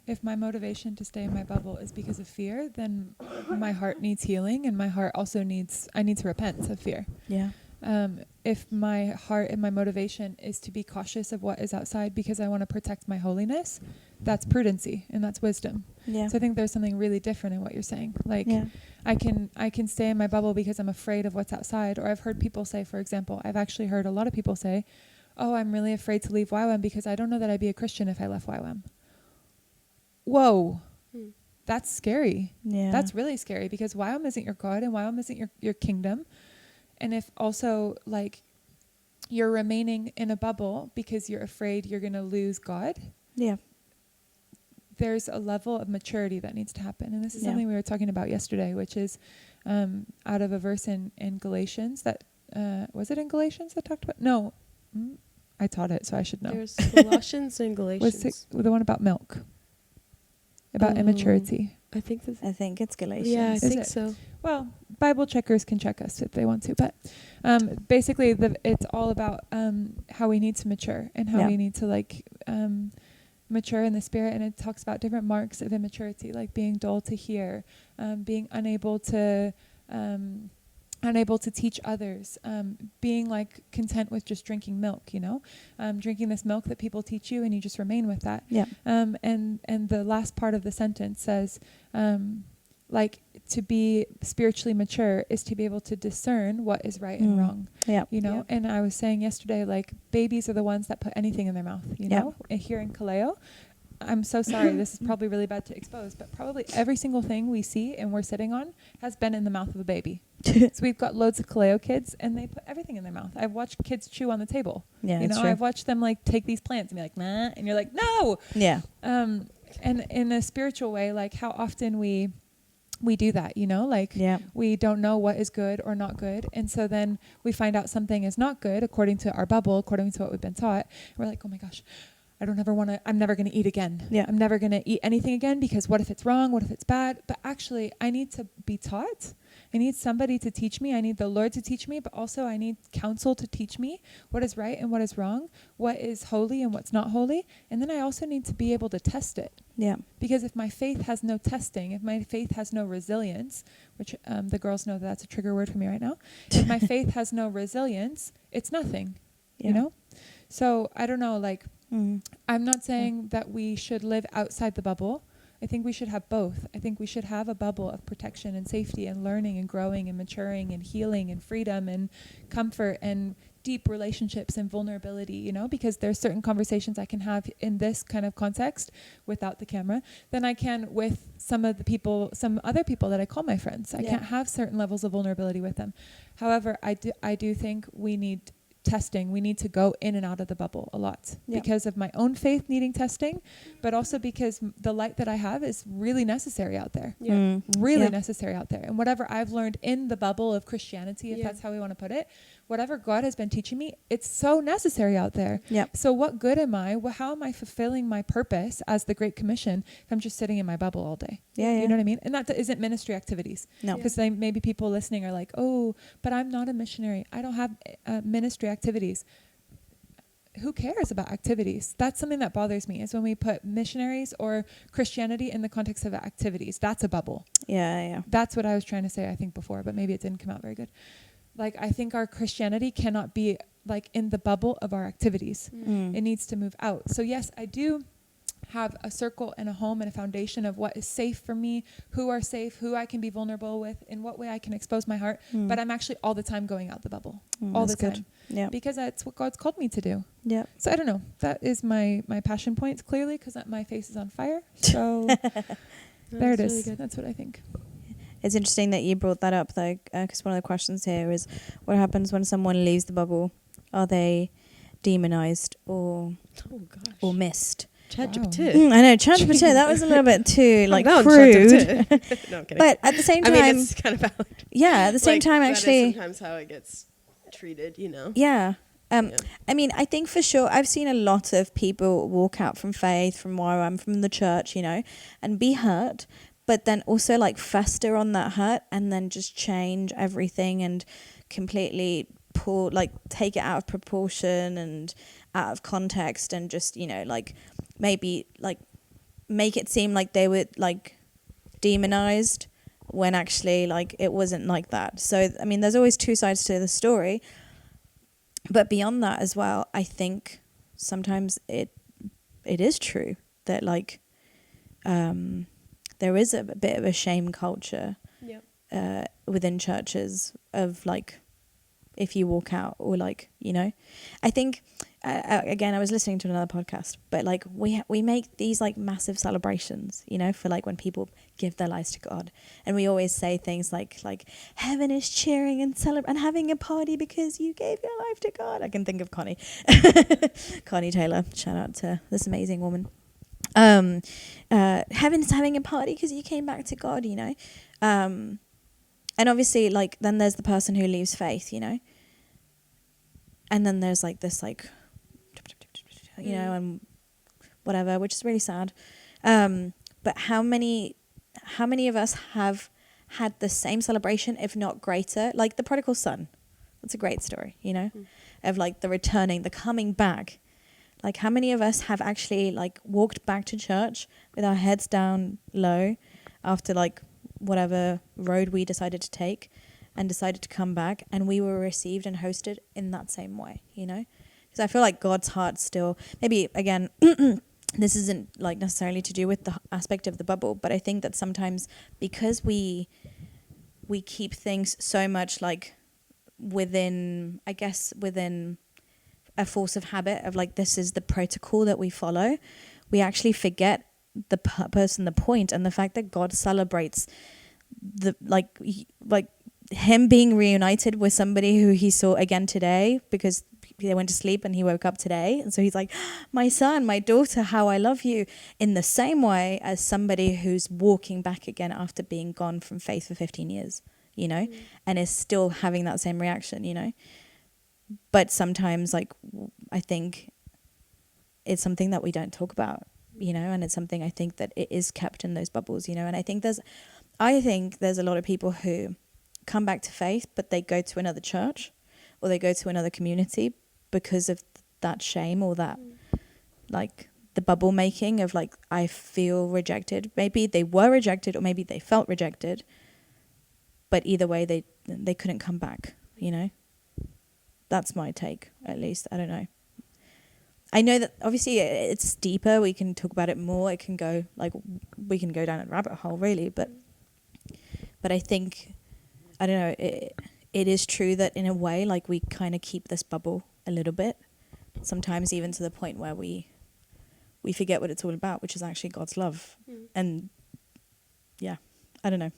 If my motivation to stay in my bubble is because of fear, then my heart needs healing and my heart also I need to repent of fear. Yeah. If my heart and my motivation is to be cautious of what is outside because I want to protect my holiness, that's prudency and that's wisdom. Yeah. So I think there's something really different in what you're saying. Like I can stay in my bubble because I'm afraid of what's outside. Or I've heard people say, for example, I've actually heard a lot of people say, oh, I'm really afraid to leave YWAM because I don't know that I'd be a Christian if I left YWAM. Whoa. That's scary. Yeah. That's really scary because YWAM isn't your God and YWAM isn't your kingdom. And if also like you're remaining in a bubble because you're afraid you're going to lose God. Yeah. There's a level of maturity that needs to happen. And this is something we were talking about yesterday, which is out of a verse in Galatians that, was it in Galatians that talked about? No, I taught it, so I should know. There's Colossians and Galatians. Was it the one about milk? About immaturity. I think it's Galatians. Yeah, I think so. Well, Bible checkers can check us if they want to. But basically, it's all about how we need to mature and how we need to like mature in the spirit. And it talks about different marks of immaturity, like being dull to hear, being unable to teach others, being like content with just drinking milk, you know, drinking this milk that people teach you and you just remain with that. Yeah. And the last part of the sentence says, like to be spiritually mature is to be able to discern what is right and wrong. Yeah. You know, and I was saying yesterday, like babies are the ones that put anything in their mouth, you know, here in Kaleo. I'm so sorry, this is probably really bad to expose, but probably every single thing we see and we're sitting on has been in the mouth of a baby. So we've got loads of Kaleo kids and they put everything in their mouth. I've watched kids chew on the table. Yeah, you that's know, true. I've watched them like take these plants and be like, nah, and you're like, no. Yeah. And in a spiritual way, like how often we do that, you know, like Yeah. we don't know what is good or not good. And so then we find out something is not good according to our bubble, according to what we've been taught. We're like, oh my gosh, I'm never going to eat again. Yeah. I'm never going to eat anything again because what if it's wrong? What if it's bad? But actually I need to be taught. I need somebody to teach me. I need the Lord to teach me, but also I need counsel to teach me what is right and what is wrong, what is holy and what's not holy. And then I also need to be able to test it. Yeah. Because if my faith has no testing, if my faith has no resilience, which the girls know that's a trigger word for me right now. If my faith has no resilience, it's nothing, Yeah. you know? So I don't know, like, Mm. I'm not saying that we should live outside the bubble. I think we should have both. I think we should have a bubble of protection and safety and learning and growing and maturing and healing and freedom and comfort and deep relationships and vulnerability, you know, because there's certain conversations I can have in this kind of context without the camera than I can with some other people that I call my friends. I can't have certain levels of vulnerability with them. However, I do think we need testing. We need to go in and out of the bubble a lot because of my own faith needing testing, but also because the light that I have is really necessary out there. Really necessary out there. And whatever I've learned in the bubble of Christianity, if that's how we want to put it, whatever God has been teaching me, it's so necessary out there. So what good am I? How am I fulfilling my purpose as the Great Commission if I'm just sitting in my bubble all day? You know what I mean? And that isn't ministry activities. No. Because maybe people listening are like, oh, but I'm not a missionary. I don't have ministry activities. Who cares about activities? That's something that bothers me, is when we put missionaries or Christianity in the context of activities. That's a bubble. Yeah. That's what I was trying to say, I think, before, but maybe it didn't come out very good. Like, I think our Christianity cannot be like in the bubble of our activities. It needs to move out. So yes, I do have a circle and a home and a foundation of what is safe for me, who are safe, who I can be vulnerable with, in what way I can expose my heart. But I'm actually all the time going out the bubble, all the time. Yeah. Because that's what God's called me to do. Yeah. So I don't know. That is my passion points, clearly, because my face is on fire. So there it is. Really good. That's what I think. It's interesting that you brought that up, though, because one of the questions here is, what happens when someone leaves the bubble? Are they demonized or missed? ChatGPT. I know, ChatGPT, that was a little bit too, like, No, crude. ChatGPT. No, I'm kidding. But at the same time... I mean, it's kind of valid. Yeah, at the same time, that actually... is sometimes how it gets treated, you know? Yeah. I mean, I think for sure, I've seen a lot of people walk out from faith, from where I'm from the church, you know, and be hurt, but then also like fester on that hurt and then just change everything and completely take it out of proportion and out of context and just, you know, like maybe like make it seem like they were like demonized when actually like it wasn't like that. So, I mean, there's always two sides to the story. But beyond that as well, I think sometimes it is true that like there is a bit of a shame culture within churches of like if you walk out or like, you know, I think again I was listening to another podcast, but like we make these like massive celebrations, you know, for like when people give their lives to God, and we always say things like heaven is cheering and celebrating and having a party because you gave your life to God. I can think of Connie Taylor, shout out to this amazing woman. Heaven's having a party because you came back to God, you know. And obviously, like, then there's the person who leaves faith, you know. And then there's, like, this, like, you know, and whatever, which is really sad. But how many of us have had the same celebration, if not greater? Like the prodigal son. That's a great story, you know, of, like, the returning, the coming back. Like, how many of us have actually, like, walked back to church with our heads down low after, like, whatever road we decided to take and decided to come back, and we were received and hosted in that same way, you know? Because I feel like God's heart still, maybe again, this isn't like necessarily to do with the aspect of the bubble, but I think that sometimes because we keep things so much like within a force of habit of like, this is the protocol that we follow, we actually forget the purpose and the point, and the fact that God celebrates the like him being reunited with somebody who he saw again today, because they went to sleep and he woke up today, and so he's like, my son, my daughter, how I love you, in the same way as somebody who's walking back again after being gone from faith for 15 years, you know, and is still having that same reaction, you know. But sometimes, like, I think it's something that we don't talk about, you know, and it's something I think that it is kept in those bubbles, you know. And I think there's a lot of people who come back to faith, but they go to another church or they go to another community because of that shame or that, like, the bubble making of, like, I feel rejected. Maybe they were rejected, or maybe they felt rejected, but either way, they couldn't come back, you know. That's my take, at least. I don't know. I know that obviously it's deeper. We can talk about it more. It can go, like, we can go down a rabbit hole, really. But I think, I don't know, it is true that in a way, like, we kind of keep this bubble a little bit. Sometimes even to the point where we forget what it's all about, which is actually God's love. And yeah, I don't know.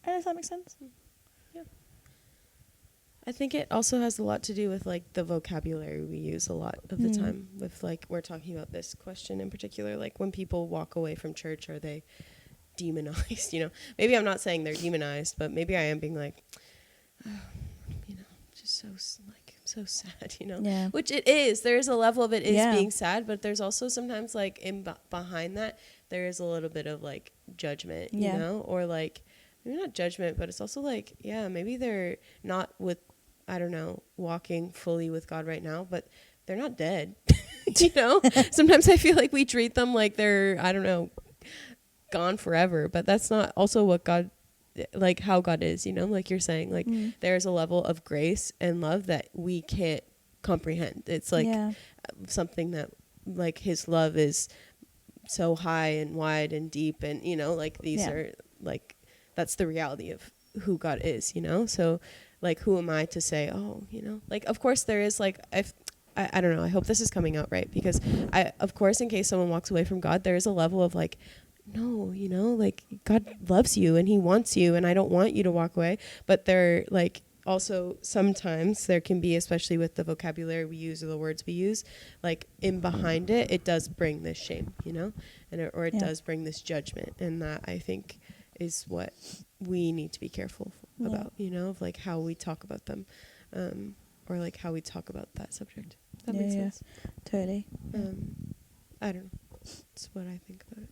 I don't know if that makes sense. Yeah. I think it also has a lot to do with, like, the vocabulary we use a lot of the time with, like, we're talking about this question in particular, like, when people walk away from church, are they demonized, you know? Maybe I'm not saying they're demonized, but maybe I am being like, oh, you know, just so sad, you know? Yeah. Which it is. There's a level of it is being sad, but there's also sometimes, like, behind that, there is a little bit of, like, judgment, you know? Or, like, maybe not judgment, but it's also, like, yeah, maybe they're not with, I don't know, walking fully with God right now, but they're not dead, you know? Sometimes I feel like we treat them like they're, I don't know, gone forever, but that's not also what God, like, how God is, you know, like you're saying, like there's a level of grace and love that we can't comprehend. It's like something that, like, his love is so high and wide and deep, and, you know, like, these are, like, that's the reality of who God is, you know? So, like, who am I to say, oh, you know, like, of course there is, like, I don't know, I hope this is coming out right, because of course, in case someone walks away from God, there is a level of, like, no, you know, like, God loves you and he wants you, and I don't want you to walk away. But there, like, also sometimes there can be, especially with the vocabulary we use or the words we use, like, in behind it, it does bring this shame, you know, and it does bring this judgment, and that, I think, is what we need to be careful about, you know, of, like, how we talk about them, or, like, how we talk about that subject. That makes sense. Totally. I don't know. That's what I think about it.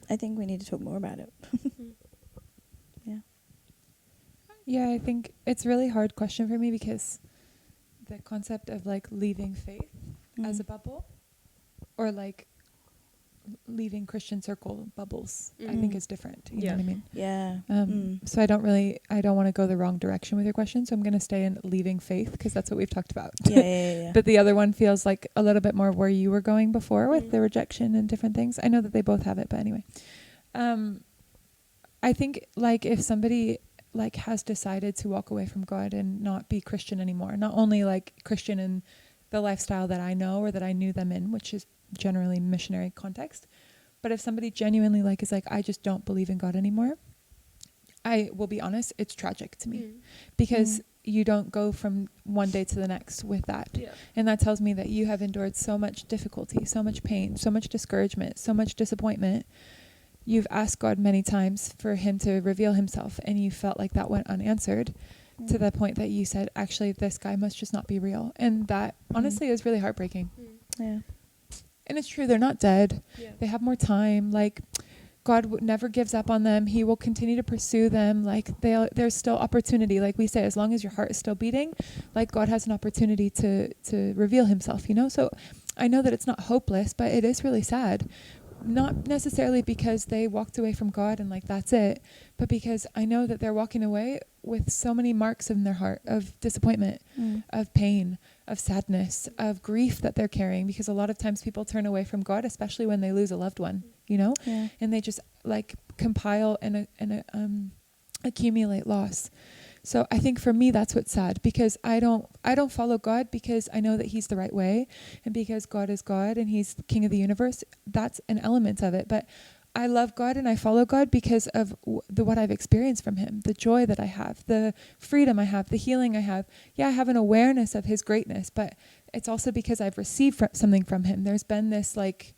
I think we need to talk more about it. Yeah, I think it's a really hard question for me, because the concept of, like, leaving faith as a bubble, or, like, leaving Christian circle bubbles, I think is different. You know what I mean? Yeah. So I don't want to go the wrong direction with your question. So I'm going to stay in leaving faith, because that's what we've talked about. Yeah. But the other one feels like a little bit more where you were going before with the rejection and different things. I know that they both have it, but anyway. I think, like, if somebody, like, has decided to walk away from God and not be Christian anymore, not only, like, Christian in the lifestyle that I know or that I knew them in, which is generally missionary context, but if somebody genuinely, like, is like, I just don't believe in God anymore, I will be honest, it's tragic to me, because you don't go from one day to the next with that. And that tells me that you have endured so much difficulty, so much pain, so much discouragement, so much disappointment. You've asked God many times for him to reveal himself, and you felt like that went unanswered, to the point that you said, actually, this guy must just not be real. And that honestly is really heartbreaking. Yeah. And it's true, they're not dead. They have more time. Like, God never gives up on them. He will continue to pursue them. Like, there's still opportunity. Like we say, as long as your heart is still beating, like, God has an opportunity to reveal himself, you know? So I know that it's not hopeless, but it is really sad. Not necessarily because they walked away from God and, like, that's it, but because I know that they're walking away with so many marks in their heart of disappointment, of pain, of sadness, of grief that they're carrying, because a lot of times people turn away from God, especially when they lose a loved one, you know, and they just, like, compile and accumulate loss. So I think for me, that's what's sad, because I don't follow God because I know that he's the right way, and because God is God and he's the king of the universe. That's an element of it. But I love God and I follow God because of what I've experienced from him, the joy that I have, the freedom I have, the healing I have. Yeah, I have an awareness of his greatness, but it's also because I've received something from him. There's been this like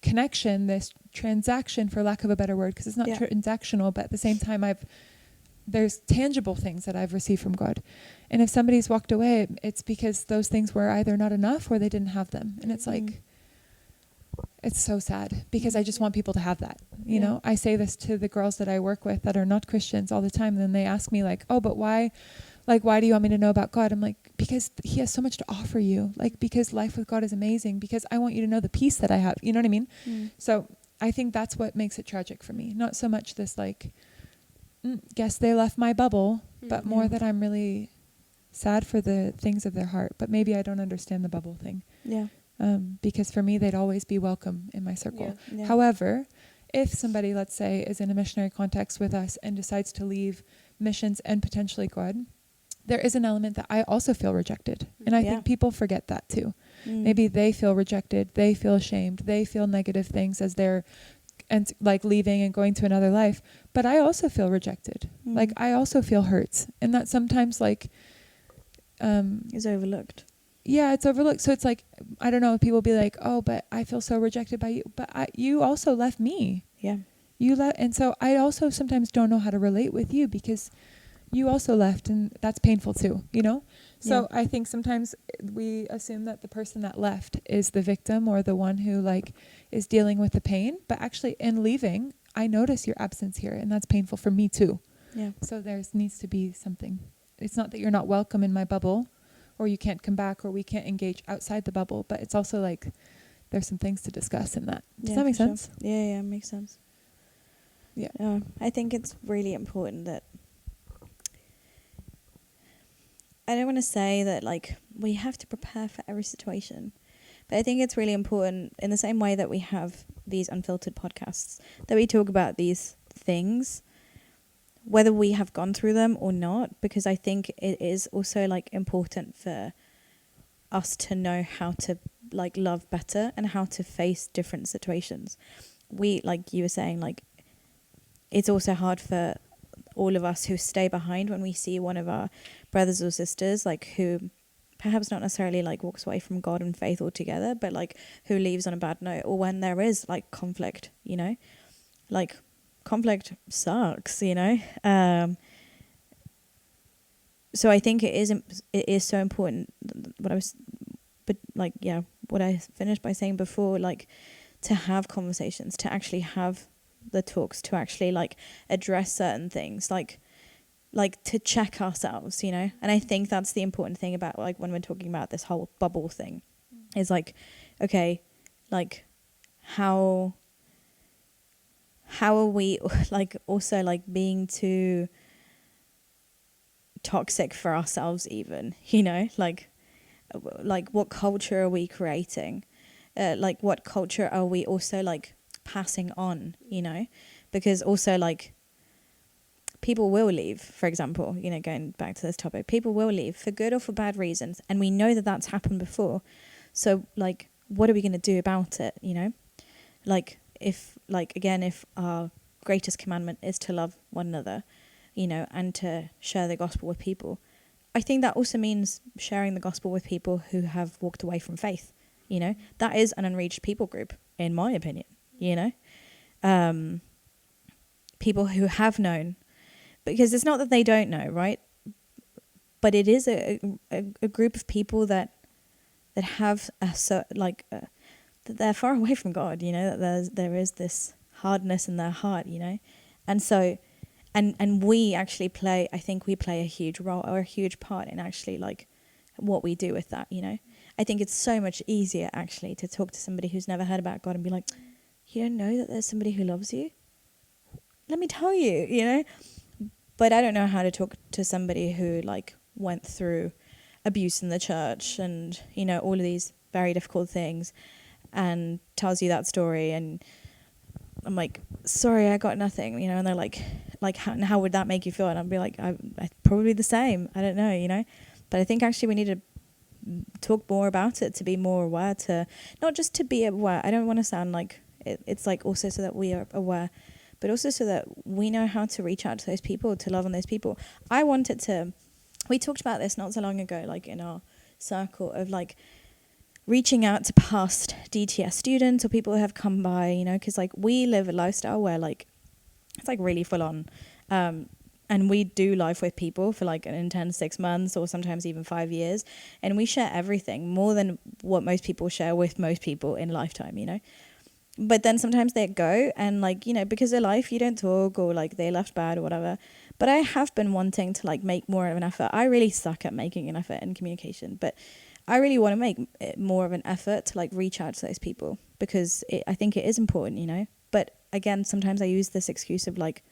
connection, this transaction, for lack of a better word, because it's not transactional, but at the same time there's tangible things that I've received from God. And if somebody's walked away, it's because those things were either not enough or they didn't have them. And it's like, it's so sad, because I just want people to have that. You know, I say this to the girls that I work with that are not Christians all the time. And then they ask me like, oh, but why do you want me to know about God? I'm like, because he has so much to offer you. Like, because life with God is amazing, because I want you to know the peace that I have. You know what I mean? So I think that's what makes it tragic for me. Not so much this like, guess they left my bubble, but more that I'm really sad for the things of their heart. But maybe I don't understand the bubble thing. Yeah. Because for me, they'd always be welcome in my circle. Yeah. However, if somebody, let's say, is in a missionary context with us and decides to leave missions and potentially God, there is an element that I also feel rejected. And I think people forget that too. Maybe they feel rejected, they feel ashamed, they feel negative things as they're like leaving and going to another life. But I also feel rejected. Like I also feel hurts. And that sometimes like is overlooked. Yeah, it's overlooked. So it's like, I don't know, people be like, oh, but I feel so rejected by you. But you also left me. Yeah. And so I also sometimes don't know how to relate with you, because you also left, and that's painful too, you know? So I think sometimes we assume that the person that left is the victim or the one who like is dealing with the pain. But actually in leaving, I notice your absence here, and that's painful for me too. Yeah. So there needs to be something. It's not that you're not welcome in my bubble, or you can't come back, or we can't engage outside the bubble. But it's also like there's some things to discuss in that. Does that make sense? Sure. Yeah, makes sense. Yeah. I think it's really important that I don't want to say that like we have to prepare for every situation, but I think it's really important, in the same way that we have these unfiltered podcasts, that we talk about these things, whether we have gone through them or not, because I think it is also like important for us to know how to like love better and how to face different situations. We, like you were saying, like it's also hard for all of us who stay behind when we see one of our brothers or sisters like who perhaps not necessarily like walks away from God and faith altogether, but like who leaves on a bad note, or when there is like conflict, you know, like conflict sucks, you know. So I think it is so important what I finished by saying before, like to have conversations, to actually have the talks, to actually like address certain things, like to check ourselves, you know. And I think that's the important thing about like when we're talking about this whole bubble thing, is like, okay, like how are we like also like being too toxic for ourselves even, you know, like what culture are we creating, like what culture are we also like passing on, you know, because also like people will leave, for example, you know, going back to this topic, people will leave for good or for bad reasons, and we know that that's happened before. So like what are we going to do about it, you know? Like if our greatest commandment is to love one another, you know, and to share the gospel with people, I think that also means sharing the gospel with people who have walked away from faith, you know. That is an unreached people group, in my opinion, you know. People who have known, because it's not that they don't know, right? But it is a group of people that have that they're far away from God, you know, that there is this hardness in their heart, you know. And so and we actually play a huge role or a huge part in actually like what we do with that, you know. I think it's so much easier actually to talk to somebody who's never heard about God and be like, you don't know that there's somebody who loves you? Let me tell you, you know. But I don't know how to talk to somebody who like went through abuse in the church and, you know, all of these very difficult things, and tells you that story, and I'm like, sorry, I got nothing, you know. And they're like, like, how would that make you feel? And I'd be like, I probably the same. I don't know, you know. But I think actually we need to talk more about it, to be more aware, to not just to be aware. I don't want to sound like it's like also so that we are aware, but also so that we know how to reach out to those people, to love on those people. I wanted to, we talked about this not so long ago, like in our circle of like reaching out to past DTS students or people who have come by, you know, because like we live a lifestyle where like it's like really full on. And we do life with people for like an intense 6 months or sometimes even 5 years. And we share everything more than what most people share with most people in a lifetime, you know. But then sometimes they go and like, you know, because of life, you don't talk or like they left bad or whatever. But I have been wanting to like make more of an effort. I really suck at making an effort in communication, but I really want to make it more of an effort to like reach out to those people because I think it is important, you know. But again, sometimes I use this excuse of like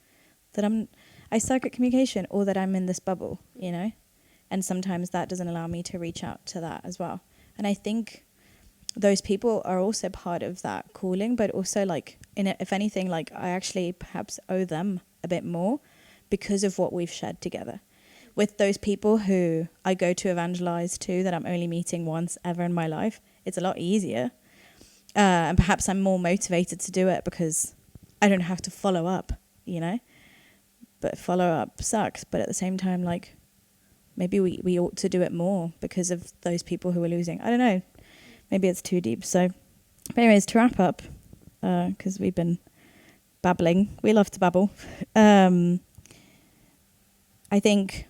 that I suck at communication or that I'm in this bubble, you know. And sometimes that doesn't allow me to reach out to that as well. And I think those people are also part of that calling, but also like if anything, like I actually perhaps owe them a bit more because of what we've shared together. With those people who I go to evangelize to that I'm only meeting once ever in my life, it's a lot easier. And perhaps I'm more motivated to do it because I don't have to follow up, you know. But follow up sucks. But at the same time, like maybe we ought to do it more because of those people who are losing. I don't know. Maybe it's too deep. So, but anyways, to wrap up, because we've been babbling. We love to babble. I think,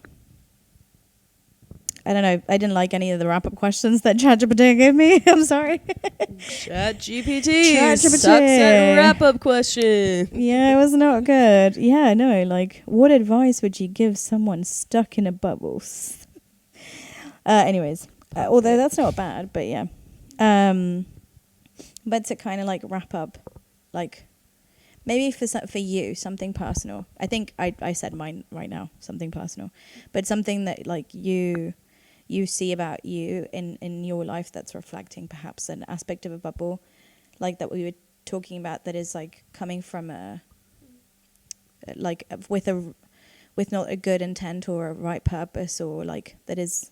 I don't know, I didn't like any of the wrap-up questions that ChatGPT gave me. I'm sorry. ChatGPT sucks at wrap-up questions. Yeah, it was not good. Yeah, no, like, what advice would you give someone stuck in a bubble? Anyways, although that's not bad, but yeah. But to kind of like wrap up, like, maybe for you, something personal. I think I said mine right now, something personal. But something that like you see about you in your life that's reflecting perhaps an aspect of a bubble, like that we were talking about, that is like coming from with not a good intent or a right purpose, or like that is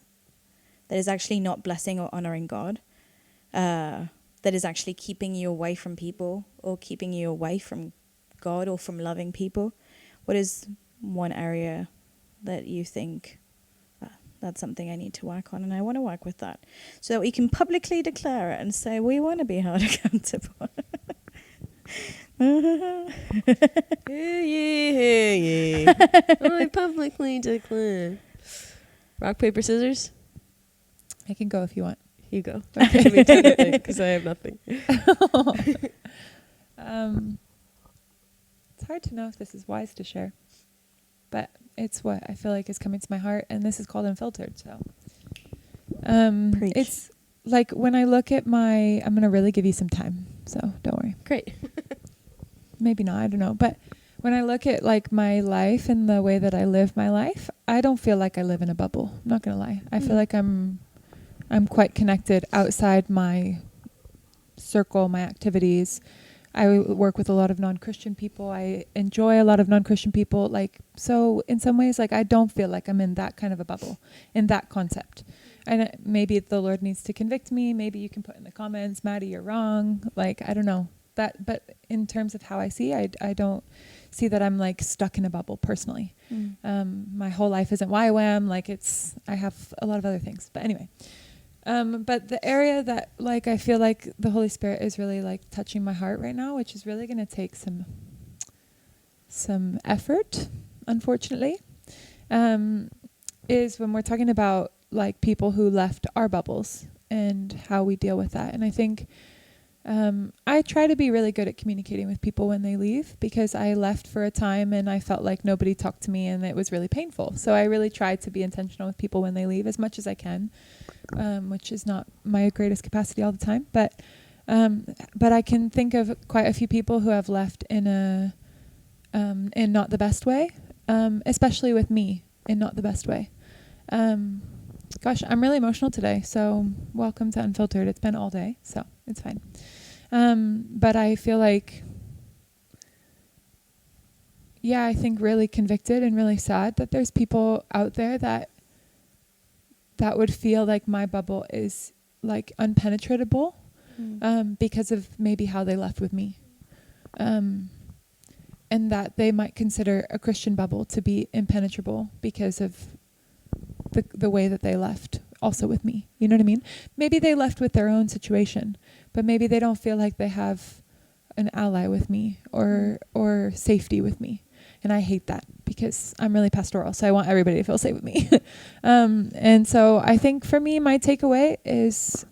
actually not blessing or honoring God, that is actually keeping you away from people or keeping you away from God or from loving people. What is one area that you think that's something I need to work on, and I want to work with that so that we can publicly declare it and say we want to be held accountable? Yeah. I publicly declare. Rock, paper, scissors? I can go if you want. You go. Okay, me too, because I have nothing. It's hard to know if this is wise to share, but it's what I feel like is coming to my heart, and this is called Unfiltered. So, it's like when I look at I'm gonna really give you some time, so don't worry. Great. Maybe not, I don't know. But when I look at like my life and the way that I live my life, I don't feel like I live in a bubble. I'm not gonna lie. I feel like I'm quite connected outside my circle, my activities. I work with a lot of non-Christian people. I enjoy a lot of non-Christian people. Like, so in some ways, like, I don't feel like I'm in that kind of a bubble, in that concept. And maybe the Lord needs to convict me. Maybe you can put in the comments, Maddie, you're wrong. Like, I don't know that, but in terms of how I see, I don't see that I'm like stuck in a bubble personally. My whole life isn't YWAM. Like I have a lot of other things, but anyway. But the area that like I feel like the Holy Spirit is really like touching my heart right now, which is really going to take some effort, unfortunately, is when we're talking about like people who left our bubbles and how we deal with that. And I think I try to be really good at communicating with people when they leave, because I left for a time and I felt like nobody talked to me and it was really painful. So I really try to be intentional with people when they leave as much as I can. Which is not my greatest capacity all the time, but I can think of quite a few people who have left in not the best way, especially with me in not the best way. Gosh, I'm really emotional today, so welcome to Unfiltered. It's been all day, so it's fine. But I feel like yeah, I think really convicted and really sad that there's people out there that would feel like my bubble is like unpenetratable, because of maybe how they left with me. And that they might consider a Christian bubble to be impenetrable because of the way that they left also with me. You know what I mean? Maybe they left with their own situation, but maybe they don't feel like they have an ally with me or safety with me. And I hate that because I'm really pastoral, so I want everybody to feel safe with me. And so I think for me, my takeaway is,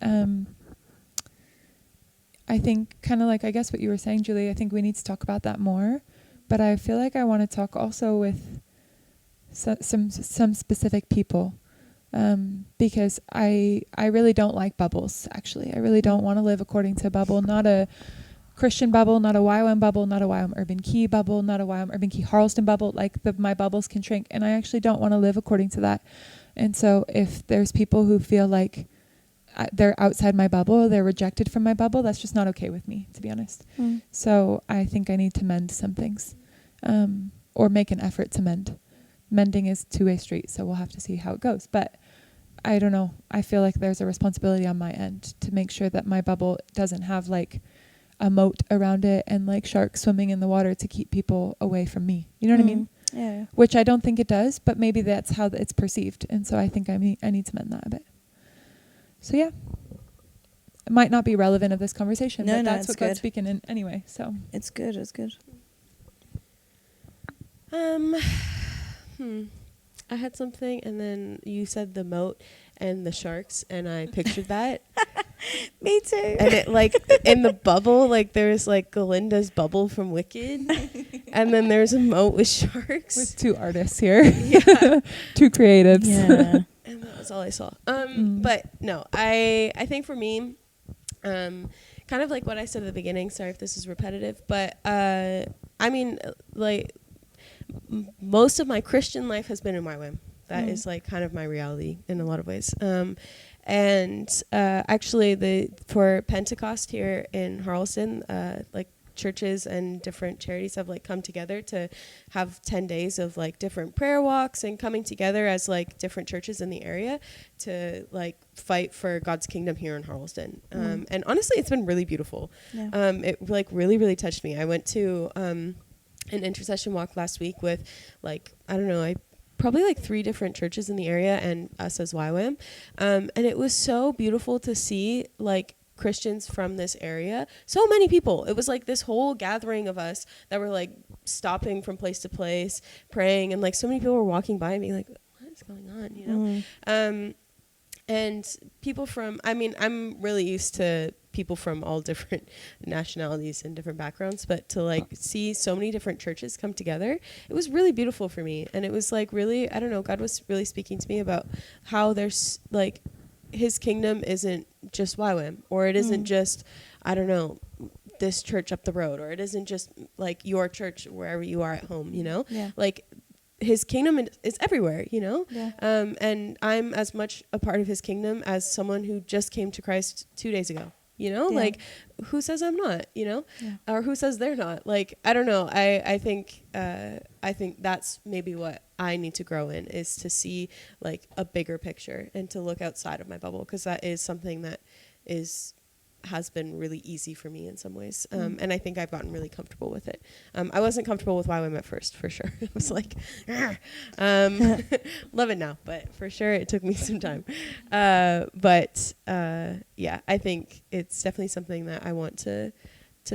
I think kind of like, I guess what you were saying, Julie, I think we need to talk about that more. But I feel like I want to talk also with some specific people, because I really don't like bubbles, actually. I really don't want to live according to a bubble, not a Christian bubble, not a YWAM bubble, not a YWAM Urban Key bubble, not a YWAM Urban Key Harleston bubble. Like my bubbles can shrink, and I actually don't want to live according to that. And so if there's people who feel like they're outside my bubble, they're rejected from my bubble, that's just not okay with me, to be honest. So I think I need to mend some things, or make an effort to mend. Mending is two-way street, so we'll have to see how it goes. But I don't know. I feel like there's a responsibility on my end to make sure that my bubble doesn't have like a moat around it and like sharks swimming in the water to keep people away from me. You know what I mean? Yeah. Which I don't think it does, but maybe that's how it's perceived. And so I think I need to mend that a bit. So yeah. It might not be relevant of this conversation, but that's what God's speaking in anyway. So it's good. It's good. I had something, and then you said the moat and the sharks, and I pictured that. Me too. And it like in the bubble, like there's like Galinda's bubble from Wicked, and then there's a moat with sharks. With two artists here, Yeah. two creatives. Yeah. And that was all I saw. But no, I think for me, kind of like what I said at the beginning. Sorry if this is repetitive, but I mean, like most of my Christian life has been in YWAM. That is like kind of my reality in a lot of ways. And actually, for Pentecost here in Harleston, like churches and different charities have like come together to have 10 days of like different prayer walks and coming together as like different churches in the area to like fight for God's kingdom here in Harleston. And honestly, it's been really beautiful. Yeah. It like really touched me. I went to an intercession walk last week with like, I don't know, probably like 3 different churches in the area and us as YWAM. And it was so beautiful to see like Christians from this area. So many people. It was like this whole gathering of us that were like stopping from place to place, praying, and like so many people were walking by and being like, what is going on, you know? And people from, I mean, I'm really used to people from all different nationalities and different backgrounds, but to like see so many different churches come together, it was really beautiful for me. And it was like really, I don't know, God was really speaking to me about how there's like his kingdom isn't just YWAM, or it isn't just, I don't know, this church up the road, or it isn't just like your church wherever you are at home, you know? Yeah. Like his kingdom is everywhere, you know? Yeah. And I'm as much a part of his kingdom as someone who just came to Christ 2 days ago, you know? Yeah. Like who says I'm not, you know? Yeah. Or who says they're not? Like, I don't know. I think that's maybe what I need to grow in, is to see like a bigger picture and to look outside of my bubble, because that is something that has been really easy for me in some ways. And I think I've gotten really comfortable with it. I wasn't comfortable with YWAM at first, for sure. It was like, love it now, but for sure it took me some time. But yeah, I think it's definitely something that I want to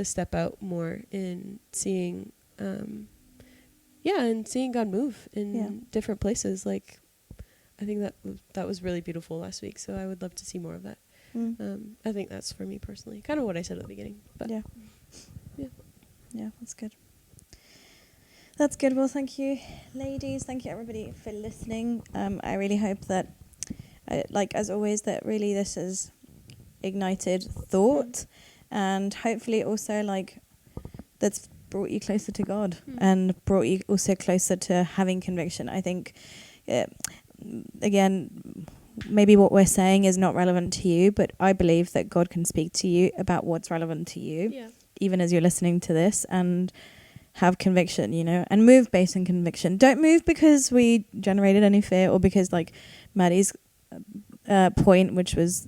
step out more in seeing, and seeing God move in different places. Like, I think that was really beautiful last week. So I would love to see more of that. I think that's for me personally, kind of what I said at the beginning. But Yeah, that's good. That's good. Well, thank you, ladies. Thank you, everybody, for listening. I really hope that, like as always, that really this has ignited thought, and hopefully also like that's brought you closer to God and brought you also closer to having conviction. I think, again, maybe what we're saying is not relevant to you, but I believe that God can speak to you about what's relevant to you, even as you're listening to this, and have conviction, you know, and move based on conviction. Don't move because we generated any fear or because like Maddie's point, which was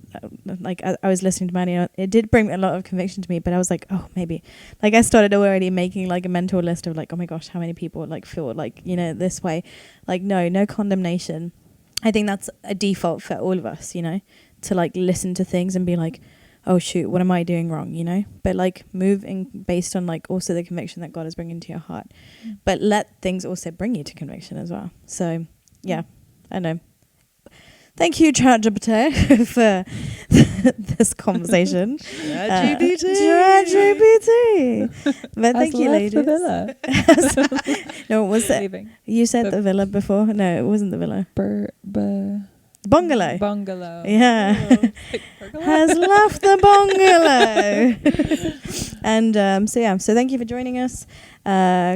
like I was listening to Maddie, it did bring a lot of conviction to me, but I was like, oh, maybe like I started already making like a mental list of like, oh my gosh, how many people like feel like, you know, this way. Like no condemnation. I think that's a default for all of us, you know, to like listen to things and be like, oh shoot, what am I doing wrong, you know? But like move in based on like also the conviction that God is bringing to your heart. But let things also bring you to conviction as well. So yeah, I know. Thank you, ChatGPT, for this conversation. ChatGPT. But thank you, ladies. The villa. No, was it? Leaving. You said the villa before. No, it wasn't the villa. Bungalow. Bungalow. Yeah. Has left the bungalow. And so thank you for joining us.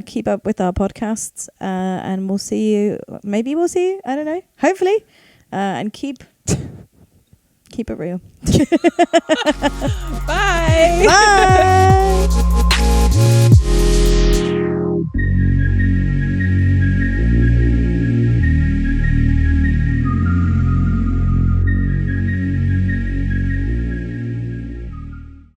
Keep up with our podcasts, and we'll see you. Maybe we'll see you. I don't know. Hopefully. And keep it real. Bye. Bye.